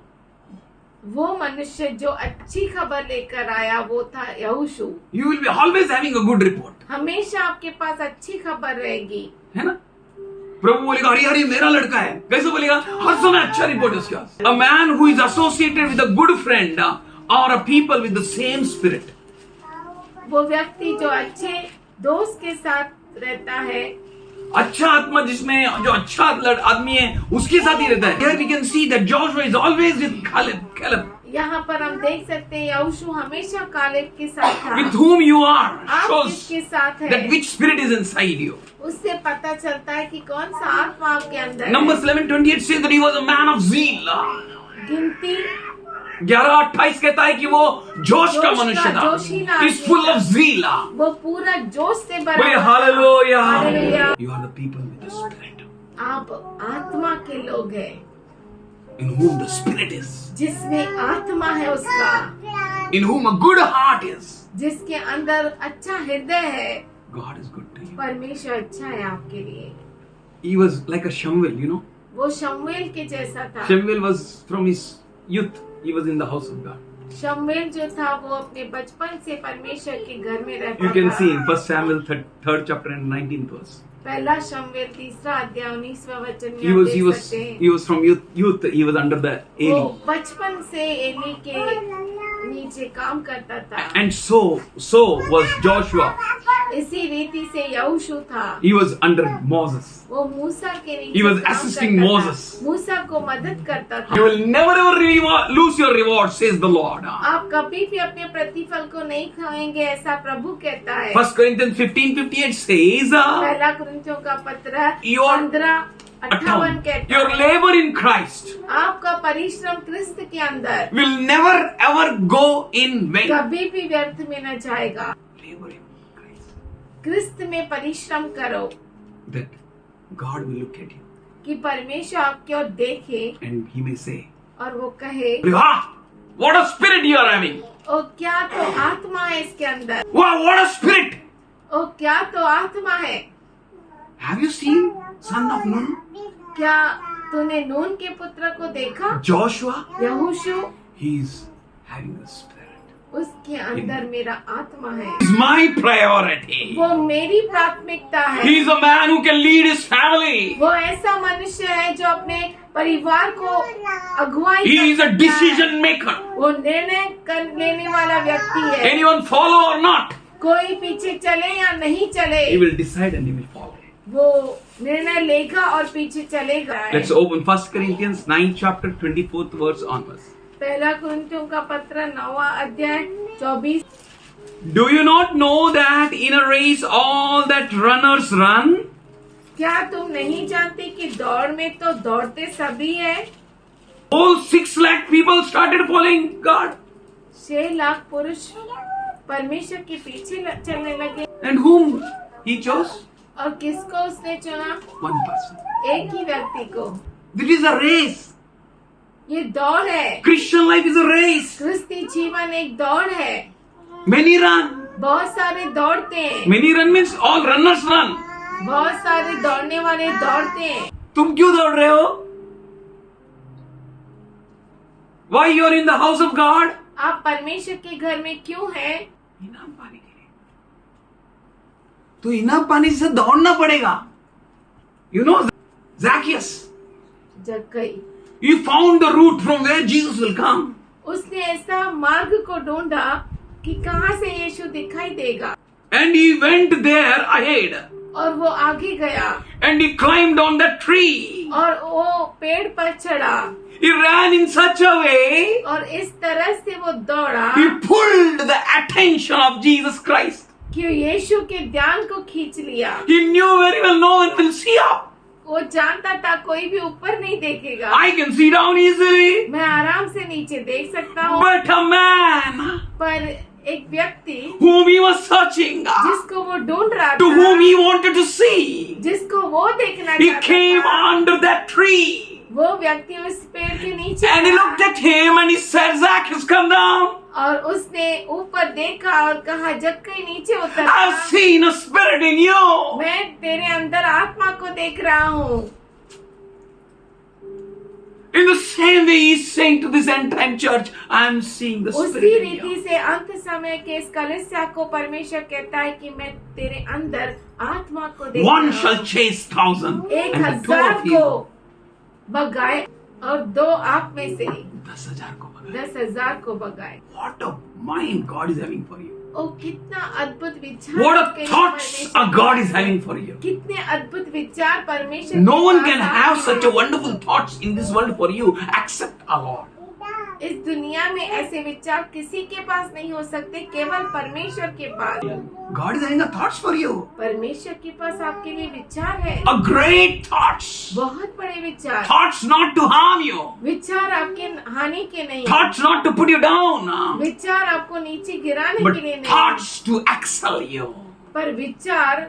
वो मनुष्य जो अच्छी खबर लेकर आया वो था यहोशू। You will be always having a good report। हमेशा आपके पास अच्छी खबर रहेगी, है ना? प्रभु बोलेगा हरी हरी मेरा लड़का है, कैसे बोलेगा? हर समय अच्छा रिपोर्ट उसके पास। A man who is associated with a good friend or a people with the same spirit। वो व्यक्ति जो अच्छे दोस्त के साथ रहता है, अच्छा आत्मा जिसमें जो अच्छा आदमी है उसके साथ ही रहता है। Here we can see that Joshua is always with Caleb, यहाँ पर हम देख सकते हैं यहोशू हमेशा कालेब के साथ था। with whom you are, आप shows किसके साथ है, that which spirit is inside you। उससे पता चलता है कि कौन सा आत्मा आपके अंदर है। Numbers 11:28 says that he was a man of zeal। गिनती 11:28 कहता है कि वो जोश का मनुष्य था। जोशीला He's full of zeal। वो पूरा जोश से भरा बोले हुआ था। Hallelujah. Hallelujah. You are the people with the spirit, आप आत्मा के लोग हैं in whom the spirit is, जिसमें आत्मा है उसका, in whom a good heart is। जिसके अंदर अच्छा हृदय है। God is good to you। परमेश्वर अच्छा है आपके लिए। He was like a Shamuel, you know। वो शमूएल के जैसा था। Shamuel was from his youth, he was in the house of God। शमूएल जो था वो अपने बचपन से परमेश्वर के घर में रहता You can था। see in 1 Samuel 3rd chapter and 19th verse। पहला शमूएल 3 अध्याय 19वां वचन में He आप was देख सकते हैं। he was from youth, he was under the वो Eli। बचपन से एली के नीचे काम करता था। And so was Joshua। इसी रीति से यहोशू था। He was under Moses। वो मूसा के नीचे He was काम assisting करता था। Moses। मूसा को मदद करता था। You will never ever lose your reward, says the Lord। आप कभी भी अपने प्रतिफल को नहीं खाएंगे, ऐसा प्रभु कहता है। 1 Corinthians 15:58 says, पहला कुरिन्थियों का पत्र Your 15:58 कहता your है, labor in Christ आपका परिश्रम क्रिस्त के अंदर will never ever go in vain। कभी भी व्यर्थ में न जाएगा। Labor in Christ, क्रिस्त में परिश्रम करो that God will look at you कि परमेश्वर आपकी ओर देखे and He may say, और वो कहे, "Ah, What a spirit you are having. ओ क्या तो आत्मा है इसके अंदर, Wow, what a spirit. ओ क्या तो आत्मा है। Have you seen son of Nun? क्या तूने नून के पुत्र को देखा? Joshua? यहोशू, He's having a spirit. उसके अंदर मेरा आत्मा है, He's my priority. वो मेरी प्राथमिकता है। He's a man who can lead his family. वो ऐसा मनुष्य है जो अपने परिवार को अगुवाई He is a कर सकता है। decision maker. वो निर्णय कर लेने वाला व्यक्ति है। Anyone follow or not, कोई पीछे चले या नहीं चले, he will decide and he will follow. वो निर्णय लेगा और पीछे चलेगा। Let's open 1 Corinthians 9 chapter 24th verse onwards. पहला कुरिन्थियों का पत्र 9वां अध्याय 24। Do you not know that in a race all that runners run, क्या तुम नहीं जानते कि दौड़ में तो दौड़ते सभी हैं? all 6 lakh people started following God? 6 lakh पुरुष परमेश्वर के पीछे चलने लगे। And whom he chose? और किसको उसने चुना? One person. एक ही व्यक्ति को। This is a race. ये दौड़ है। Christian life is a race. क्रिस्ती जीवन एक दौड़ है। Many run. बहुत सारे दौड़ते हैं। Many run means all runners run. बहुत सारे दौड़ने वाले दौड़ते हैं। तुम क्यों दौड़ रहे हो? Why you are in the house of God? आप परमेश्वर के घर में क्यों हैं? इनाम पाने के लिए। तो इनाम पाने से दौड़ना पड़ेगा। You know Zacchaeus. जक्कई, He found the route from where Jesus will come. उसने ऐसा मार्ग को ढूंढा कि कहाँ से यीशु दिखाई देगा, And he went there ahead. और वो आगे गया And he climbed on that tree. और वो पेड़ पर चढ़ा He ran in such a way. और इस तरह से वो दौड़ा He pulled the attention of Jesus Christ. कि यीशु के ध्यान को खींच लिया। He knew very well no one will see up. वो जानता था कोई भी ऊपर नहीं देखेगा, I can see down easily. मैं आराम से नीचे देख सकता हूँ। But a man पर एक व्यक्ति whom he was searching, जिसको वो ढूंढ रहा to था, whom he wanted to see, जिसको वो देखना he चाहता came था, under that tree. वो व्यक्ति उस पेड़ के नीचे And he था looked at him and he said, Zacchaeus, come down. और उसने ऊपर देखा और कहा, जक्कई नीचे उतर I've uh. seen a spirit in you. मैं तेरे अंदर आत्मा को देख रहा हूँ। In the same way, he's saying to this end time church, I'm seeing the उसी spirit in रीति you. से अंत समय के इस कलीसिया को परमेश्वर कहता है कि मैं तेरे अंदर आत्मा को देख One रहा shall हूँ। chase 1,000 एक and the two हजार of को you. भगाए और 2 आप में से 10,000 को भगाए. 10,000 को भगाए। What a mind God is having for you. ओ कितना अद्भुत विचार What आपके a लिए thoughts परमेश्वर a God is having for you. कितने अद्भुत विचार परमेश्वर No के one पास can आपके have such a हैं। wonderful thoughts in this world for you except our Lord. इस दुनिया में ऐसे विचार किसी के पास नहीं हो सकते, केवल परमेश्वर के पास। God is having a thoughts for you. परमेश्वर के पास आपके लिए विचार है, A great thoughts. बहुत बड़े विचार। Thoughts not to harm you. विचार आपके हानि के नहीं, Thoughts not to put you down. विचार आपको नीचे गिराने But के लिए नहीं, thoughts to excel you. पर विचार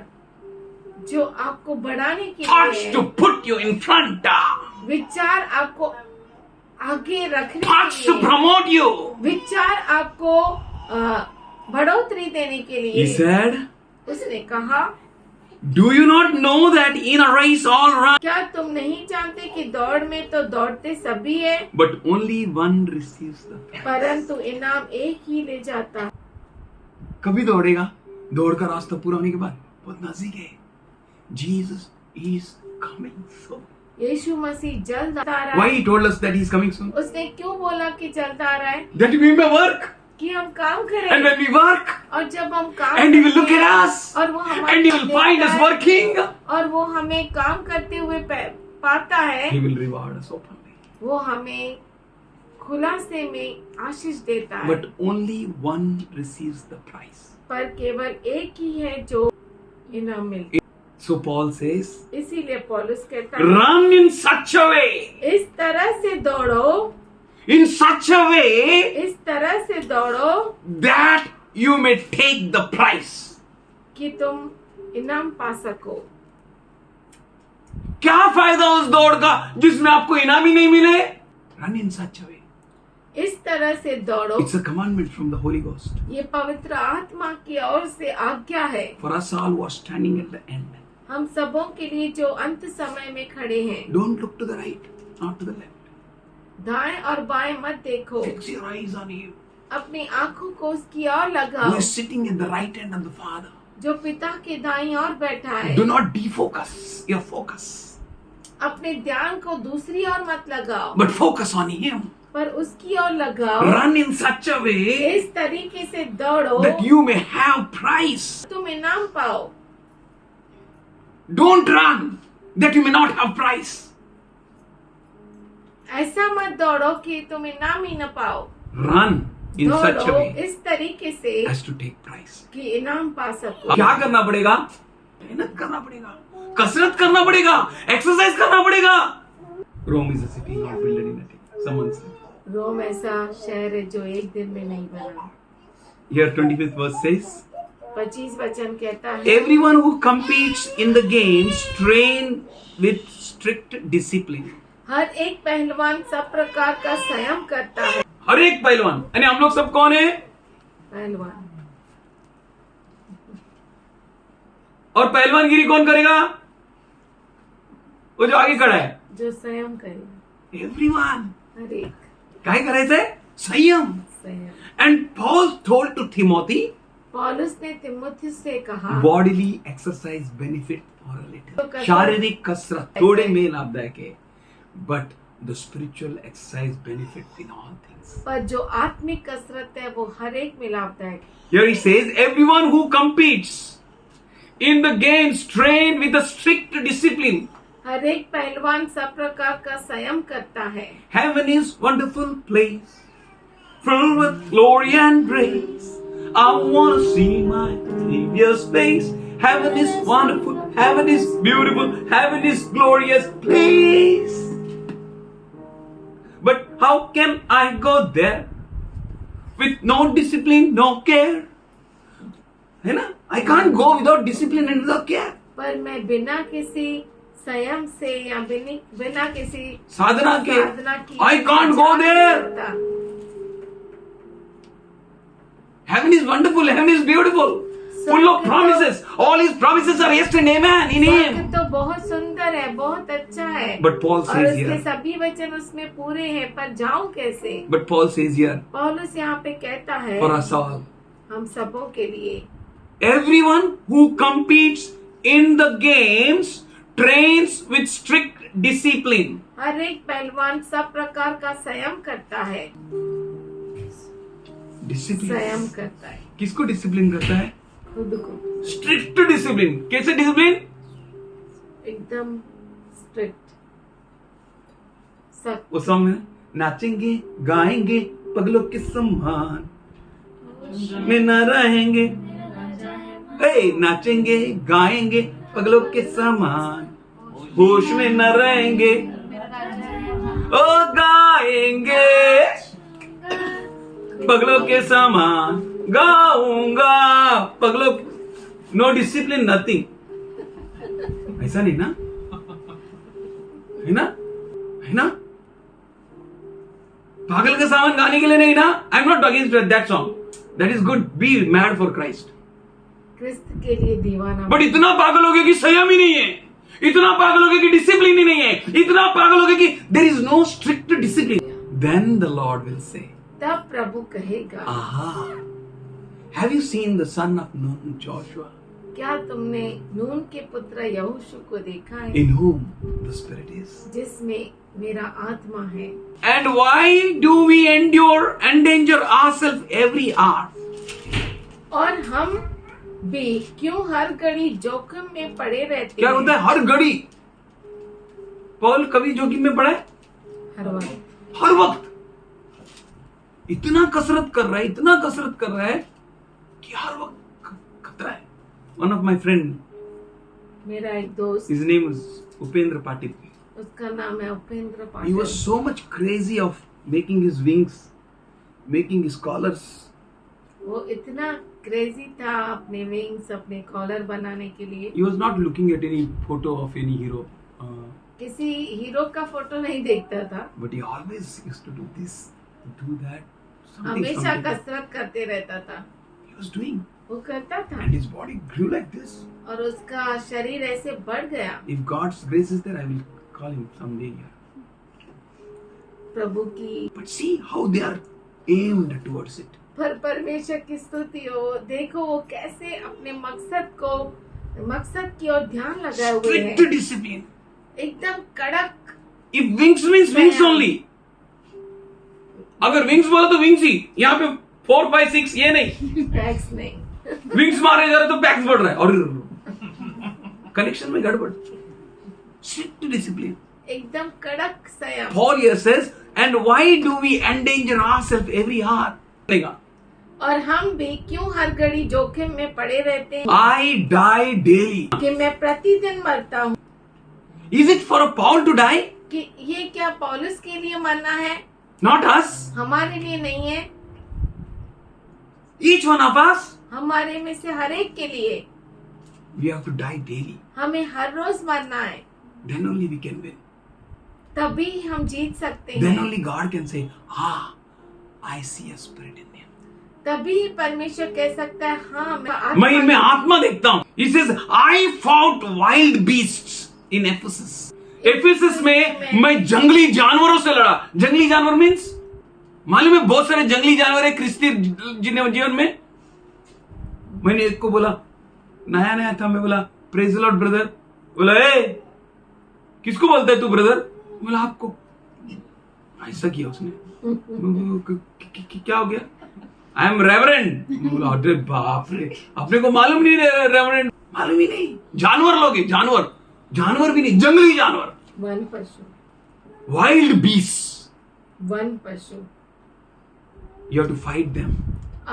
जो आपको बढ़ाने के Thoughts लिए to है। put you in front. विचार आपको आगे रखने Thoughts के to लिए, promote you. विचार आपको बढ़ोतरी देने के लिए। He said, उसने कहा, do you not know that in a race all run, क्या तुम नहीं जानते कि दौड़ में तो दौड़ते सभी है, but only one receives the prize. परंतु इनाम एक ही ले जाता। कभी दौड़ेगा, दौड़ का रास्ता पूरा होने के बाद बहुत नजदीक है. Jesus is coming soon. यीशु मसीह जल्द आ रहा Why है। he told us that he is coming soon? उसने क्यों बोला कि जल्द आ रहा है? That we may work. कि हम काम And करें, when we work, और जब हम काम and he will करते look हैं, at us, और वो हमारे and he will find us working, और वो हमें काम करते हुए पाता है, he will reward us openly. वो हमें खुलासे में आशीष देता है। But only one receives the prize. पर केवल एक ही है जो इनाम मिलता। So Paul says, इसीलिए पौलुस कहता है, run in such a way, इस तरह से दौड़ो, in such a way इस तरह से दौड़ो that you may take the prize. कि तुम इनाम पा सको। क्या फायदा उस दौड़ का जिसमें आपको इनाम ही नहीं मिले? Run in such a way. इस तरह से दौड़ो। It's a commandment from the Holy Ghost ये पवित्र आत्मा की ओर से आज्ञा है for us all who are standing at the end. हम सबों के लिए जो अंत समय में खड़े हैं। Don't look to the right, not to the left. दाएं और बाएं मत देखो, Fix your eyes on Him, अपनी आंखों को उसकी ओर who लगाओ is sitting at the right hand of the Father. जो पिता के दाईं ओर बैठा है। Do not defocus your focus, अपने ध्यान को दूसरी ओर मत लगाओ, but focus on Him. पर उसकी ओर लगाओ। Run in such a way इस तरीके से दौड़ो that you may have prize. तुम इनाम पाओ। Don't run that you may not have prize. ऐसा मत दौड़ो कि तुम इनाम ही न पाओ। Run in such a दौड़ो way इस तरीके से as to take prize. कि इनाम पा सको। क्या करना पड़ेगा? मेहनत करना पड़ेगा, कसरत करना पड़ेगा, एक्सरसाइज करना पड़ेगा। Rome is a city not built in a day. Someone said. रोम ऐसा शहर है जो एक दिन में नहीं बना। Here 25th verse says, 25 वचन कहता है, everyone who competes in the games train with strict discipline. हर एक पहलवान सब प्रकार का संयम करता है। हर एक पहलवान, यानी हम लोग सब कौन है? पहलवान। और पहलवानगिरी कौन करेगा? वो जो आगे खड़ा है। जो संयम करेगा। Everyone. हर एक काय करायचंय? संयम. संयम। And Paul told to Timothy, पौलुस ने तिमुथियुस से कहा, bodily exercise benefit for a little. शारीरिक कसरत थोड़े में लाभदायक है, but the spiritual exercise benefit in all things. पर जो आत्मिक कसरत है वो हर एक में लाभदायक है। Here he says, everyone who competes in the games train with a strict discipline. हर एक पहलवान सब प्रकार का संयम करता है। Heaven is wonderful place, filled with glory and grace. I want to see my Savior's face. Heaven is wonderful, heaven is beautiful, heaven is glorious place. But how can I go there with no discipline, no care? है ना? I can't go without discipline and without care. पर मैं बिना किसी संयम से या बिना किसी साधना के की I can't go there. सकता। Heaven is wonderful, heaven is beautiful, full of promises. All His promises are yes and amen in स्वर्ग Him. तो बहुत सुंदर है, बहुत अच्छा है। But Paul और says उसके here, सभी वचन उसमें पूरे हैं, पर जाऊं कैसे? but Paul says here, पौलुस यहाँ पे कहता है, for us all, हम सबों के लिए, everyone who competes in the games trains with strict discipline. हर एक पहलवान सब प्रकार का संयम करता है। Discipline. संयम करता है किसको डिसिप्लिन करता है? खुद को, स्ट्रिक्ट डिसिप्लिन. कैसे डिसिप्लिन? एकदम स्ट्रिक्ट, सख्त। वो सॉन्ग में नाचेंगे गाएंगे पगलों के समान में न रहेंगे. ए, नाचेंगे गाएंगे पगलों के समान होश में न रहेंगे. ओ गाएंगे पगलों के समान, गाऊंगा पगलों. No discipline nothing. ऐसा नहीं ना? है ना? है ना? पागल के सामान गाने के लिए नहीं ना? I am not against that song. That is good. Be mad for Christ. Christ के लिए दीवाना। बट इतना पागल हो गया कि संयम ही नहीं है, इतना पागल हो गया कि डिसिप्लिन ही नहीं है, इतना पागल हो गया कि there is no strict discipline. Then the Lord will say, तब प्रभु कहेगा, aha, have you seen the son of Nun Joshua? क्या तुमने नून के पुत्र यहोशू को देखा है, इन whom the spirit is. जिसमें मेरा आत्मा है? And why do we endanger ourselves every hour? और हम भी क्यों हर घड़ी जोखिम में पड़े रहते क्या हैं? होता है हर घड़ी? पॉल कभी जोखिम में पड़ा है? हर वक्त। हर वक्त इतना कसरत कर रहा है, इतना कसरत कर रहा है कि हर वक्त खतरा है. वन ऑफ माई फ्रेंड, मेरा एक दोस्त, his name is Upendra Patil. उसका नाम है Upendra He Patil. was so much crazy of making his wings, making his collars. वो इतना क्रेजी था अपने विंग्स, अपने कॉलर बनाने के लिए। He was not looking at any photo of any hero, किसी हीरो का फोटो नहीं देखता था, but he always used to do this. do that. Something हमेशा कसरत करते रहता था, he was doing, वो करता था and his body grew like this. और उसका शरीर ऐसे बढ़ गया। If God's grace is there, I will call him someday here. प्रभु की But see how they are aimed towards it. पर परमेश्वर की स्तुति हो, देखो वो कैसे अपने मकसद की ओर ध्यान लगाए हुए हैं। Strict discipline. एकदम कड़क। If wings means wings only. अगर wings बोला तो wings ही, यहाँ पे 4, 5, 6 ये नहीं। पैक्स नहीं। विंग्स मारे जा रहे तो पैक्स बढ़ रहा है और कनेक्शन में गड़बड़। Strict discipline. एकदम कड़क संयम। Paul here says, and why do we endanger ourselves every hour? और हम भी क्यों हर घड़ी जोखिम में पड़े रहते हैं? I die daily. कि मैं प्रतिदिन मरता हूँ। Is it for a Paul to die? कि ये क्या पौलुस के लिए मरना है? Not us. हमारे लिए नहीं है। Each one of us. हमारे में से हर एक के लिए। We have to die daily. हमें हर रोज मरना है। Then only we can win. तभी हम जीत सकते Then हैं। only God can say, I see a spirit in him. तभी परमेश्वर कह सकता है, हाँ मैं इनमें आत्मा देखता हूँ। He says, I fought wild beasts in Ephesus. Ephesus में मैं जंगली जानवरों से लड़ा। जंगली जानवर मीन्स मालूम है बहुत सारे जंगली जानवर है क्रिस्ती जीवन में। मैंने एक को बोला, नया था, मैं बोला प्रेज द लॉर्ड ब्रदर। बोला ए किसको बोलता है तू ब्रदर? बोला आपको। ऐसा किया उसने। क्या हो गया? I am reverend. बोला अरे बाप रे, अपने को मालूम नहीं रेवरेंड, मालूम ही नहीं। जानवर लोग हैं, जानवर भी नहीं, जंगली जानवर। वन पशु। Wild beast. वन पशु। You have to fight them.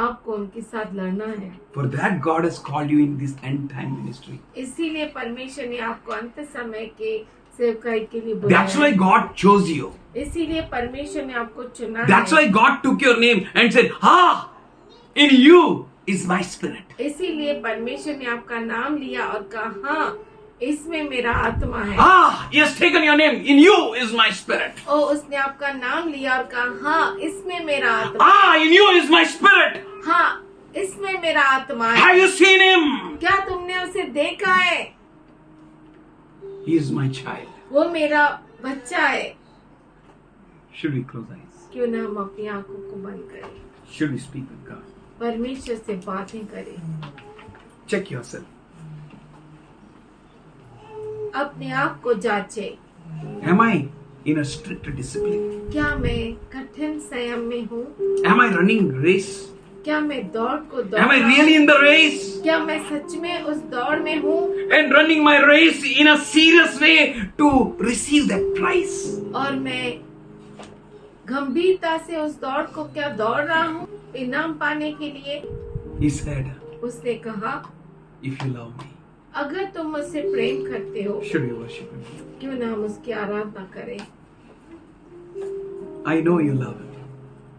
आपको उनके साथ लड़ना है। For that God has called you in this end time ministry. इसीलिए परमेश्वर ने आपको अंत समय के सेवकाई के लिए बुलाया। That's why God chose you. इसीलिए परमेश्वर ने आपको चुना That's है। why God took your name and said, in you is my spirit. इसीलिए परमेश्वर ने आपका नाम लिया और कहा, हाँ इसमें मेरा आत्मा है। He has taken your name. In you is my spirit. और उसने आपका नाम लिया और कहा, हाँ इसमें मेरा आत्मा। In you is my spirit. हाँ इसमें मेरा आत्मा है। Have you seen him? क्या तुमने उसे देखा है? He is my child. वो मेरा बच्चा है। Should we close eyes? क्यों ना हम अपनी आंखों को बंद करें, Should we speak with God? परमेश्वर से बातें करें, Check yourself. अपने आप को जांचे। Am I in a strict discipline? क्या मैं कठिन संयम में हूँ? Am I running race? क्या मैं दौड़ को दौड़ Am I really in the race? क्या मैं सच में उस दौड़ में हूँ And running my race in a serious way to receive that prize? और मैं गंभीरता से उस दौड़ को क्या दौड़ रहा हूँ इनाम पाने के लिए? He said, उसने कहा, if you love me, अगर तुम मुझसे प्रेम करते हो should we worship him? क्यों ना हम उसकी आराधना करें? I know you love him.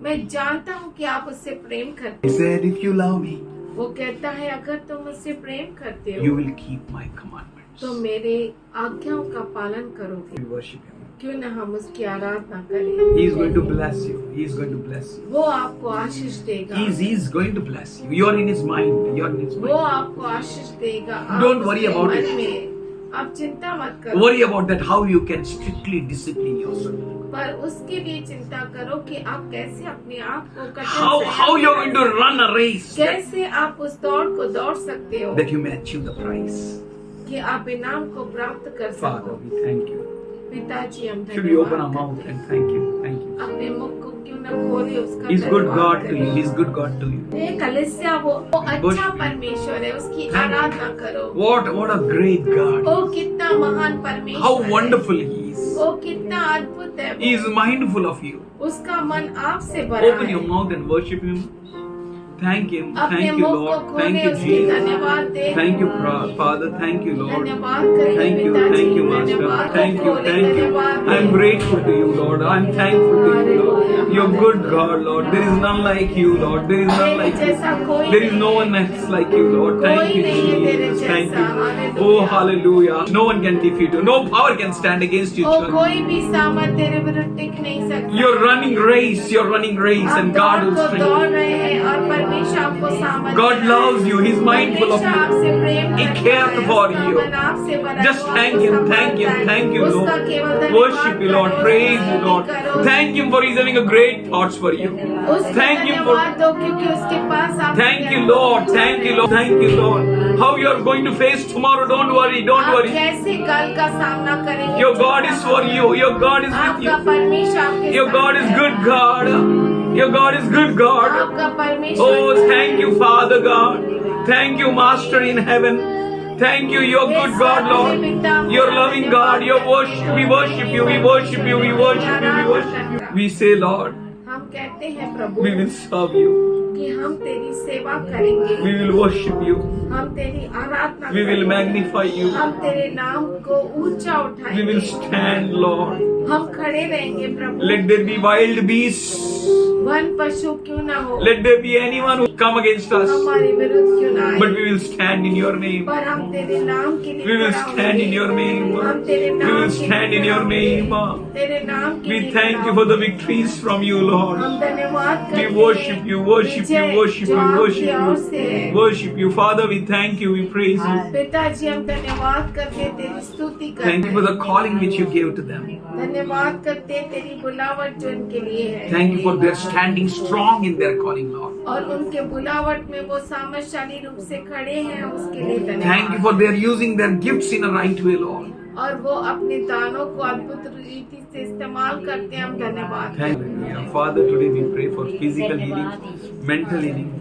मैं जानता हूँ कि आप उससे प्रेम करते He said, if you love me, हो। वो कहता है, अगर तुम मुझसे प्रेम करते you हो will keep my commandments. तो मेरे आज्ञाओं का पालन करोगे। We worship him. क्यों ना हम उसकी आराधना करें? He is going to bless you. He is going to bless you. वो आपको आशीष देगा। He is going to bless you. You are in his mind. You are in his वो mind. आपको आशीष देगा। आप Don't worry उसके about मन it. में आप चिंता मत करो। Worry about that, how you can strictly discipline yourself. पर उसके लिए चिंता करो कि आप कैसे अपने आप को कठिन How संयम you are में going to run a race that, कैसे आप उस दौड़ को दौड़ सकते हो that you may achieve the prize. कि आप इनाम को प्राप्त कर Father, सको। we thank you. पिताजी हम Should we open our धन्यवाद mouth करते and हैं। thank you? Thank you. अपने मुख को क्यों न खोले उसका He's good धन्यवाद God to करें। you. He's good God to you. ये कलिसिया वो अच्छा Worship. परमेश्वर है, उसकी Thank you. आराधना करो। What a great God. ओ कितना महान परमेश्वर How है। wonderful He is. ओ कितना अद्भुत है He वो। is mindful of you. उसका मन आपसे भरा Open है। your mouth and worship Him. Thank Him. अपने Thank you, मुख को Lord. Thank खोले you, उसके Jesus. धन्यवाद दे Thank you, Father. Thank you, Lord. धन्यवाद करिए Thank you, पिताजी thank you, Master. धन्यवाद को Thank you, खोले thank you. धन्यवाद I'm they grateful to you, Lord. I'm thankful to you, Lord. You're good, God, Lord. There is none like you, Lord. There is none तेरे like जैसा you. कोई There is नहीं no है। one else like you, Lord. Thank कोई you, नहीं है तेरे Jesus. Thank जैसा you. Hallelujah Oh, hallelujah. No one can defeat you. No power can stand against you, O church. कोई भी सामर्थ तेरे विरुद्ध टिक नहीं सकता You're running race. You're running race, आप and दौड़ God will को strengthen दौड़ you. रहे हैं और परमेश्वर आपको सामर्थ God देता है। loves you. He's mindful of परमेश्वर आपसे you. प्रेम He करता cares है, for उसका you. मन आपसे भरा है, Just वो thank आपको Him, संभालता thank Him, है। thank you, उसका Lord. केवल धन्यवाद Worship you, Lord. करो, Praise उसकी you, Lord. स्तुति करो, Thank Him for He's having a great thoughts for you. उसको Thank Him for. धन्यवाद दो क्योंकि उसके पास आप Thank you, Lord. Thank you, Lord. Thank you, Lord. How you are going to face tomorrow? Don't worry. Don't आप worry. कैसे कल का सामना करेंगे Your God is for you. Your God is with आपका you. परमेश्वर आपके Your साथ God is है। good, God. Your God is good, God. आपका परमेश्वर Oh, thank you, Father God. Thank you, Master in heaven. Thank you, you're good God, Lord. You're loving God. We worship you. We worship you. We worship you. We worship you. We say, Lord, हम कहते हैं प्रभु we will serve you. कि हम तेरी सेवा करेंगे We will worship you. हम तेरी आराधना We will करेंगे magnify you. हम तेरे नाम को ऊंचा We will उठाएंगे stand, Lord. हम खड़े रहेंगे प्रभु Let there be wild beasts. One पशु क्यों ना हो Let there be anyone who come against us. हमारे विरुद्ध क्यों ना But आए we will stand in your name. पर हम तेरे नाम के लिए We will खड़ा stand in होंगे। your name. हम तेरे We नाम will के stand लिए in your खड़ा name. होंगे। तेरे नाम के We लिए thank खड़ा you for the होंगे। victories from you, Lord. हम धन्यवाद We करते worship हैं you, worship you, Vijay worship जो you, आपकी worship ओर से you, है। worship you. Father, we thank you, we praise you. पिताजी हम धन्यवाद करते हैं, तेरी स्तुति करते Thank you for the हैं। calling which you gave to them. धन्यवाद करते हैं तेरी बुलावट जो इनके लिए है Thank you for their standing strong in their calling, Lord. और उनके बुलावट में वो सामर्थशाली रूप से खड़े हैं उसके लिए Thank you धन्यवाद for their using their gifts in a right way, Lord. और वो अपने दानों को अद्भुत रीति से इस्तेमाल करते हैं हम धन्यवाद Thank you. Father, today we pray for physical healing, mental healing.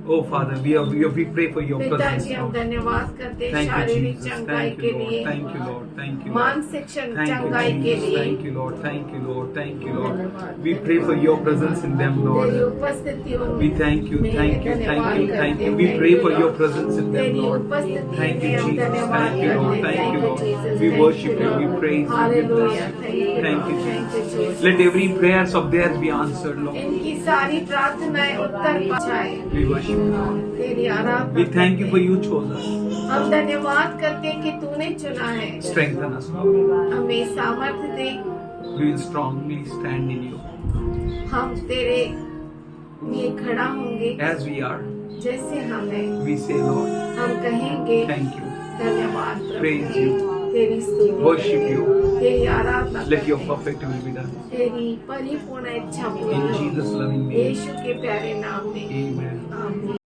Oh, Father, we pray for your presence, पिताजी हम Lord. धन्यवाद करते हैं Thank you, शारीरिक Jesus. चंगाई Thank के you, Lord. लिए Thank you, Lord. Thank you, Lord. मानसिक Thank चंगाई you, के Jesus. लिए Thank you, Lord. Thank you, Lord. Thank you, Lord. We pray for your presence in them, तेरी Lord. उपस्थिति We thank you, thank you, thank you, thank you. We pray for your presence in them, तेरी Lord. उपस्थिति Thank में you, हम Jesus. धन्यवाद Thank you, Lord. करते हैं। Thank you, Lord. Jesus. We Thank worship you. We Lord. praise you. We Hallelujah. bless Thank you. you, Thank you, Lord. Thank you, Jesus. Jesus. Let every prayers of theirs be answered, Lord. इनकी सारी प्रार्थनाएं उत्तर पाए We worship you, Lord. तेरी आराधना We thank you for you chose us. हम धन्यवाद करते हैं कि तूने चुना है Strengthen us, Lord. हमें सामर्थ्य दे We will strongly stand in you हम तेरे लिए खड़ा होंगे as we are. जैसे हम हैं We say, Lord, हम कहेंगे thank you. धन्यवाद प्रभु। Praise you. तेरी स्तुति Worship you. तेरी आराधना Let your करते हैं। perfect will be done. तेरी परिपूर्ण इच्छा पूरी In हो। Jesus' loving name. यीशु के प्यारे नाम में Amen. आमीन।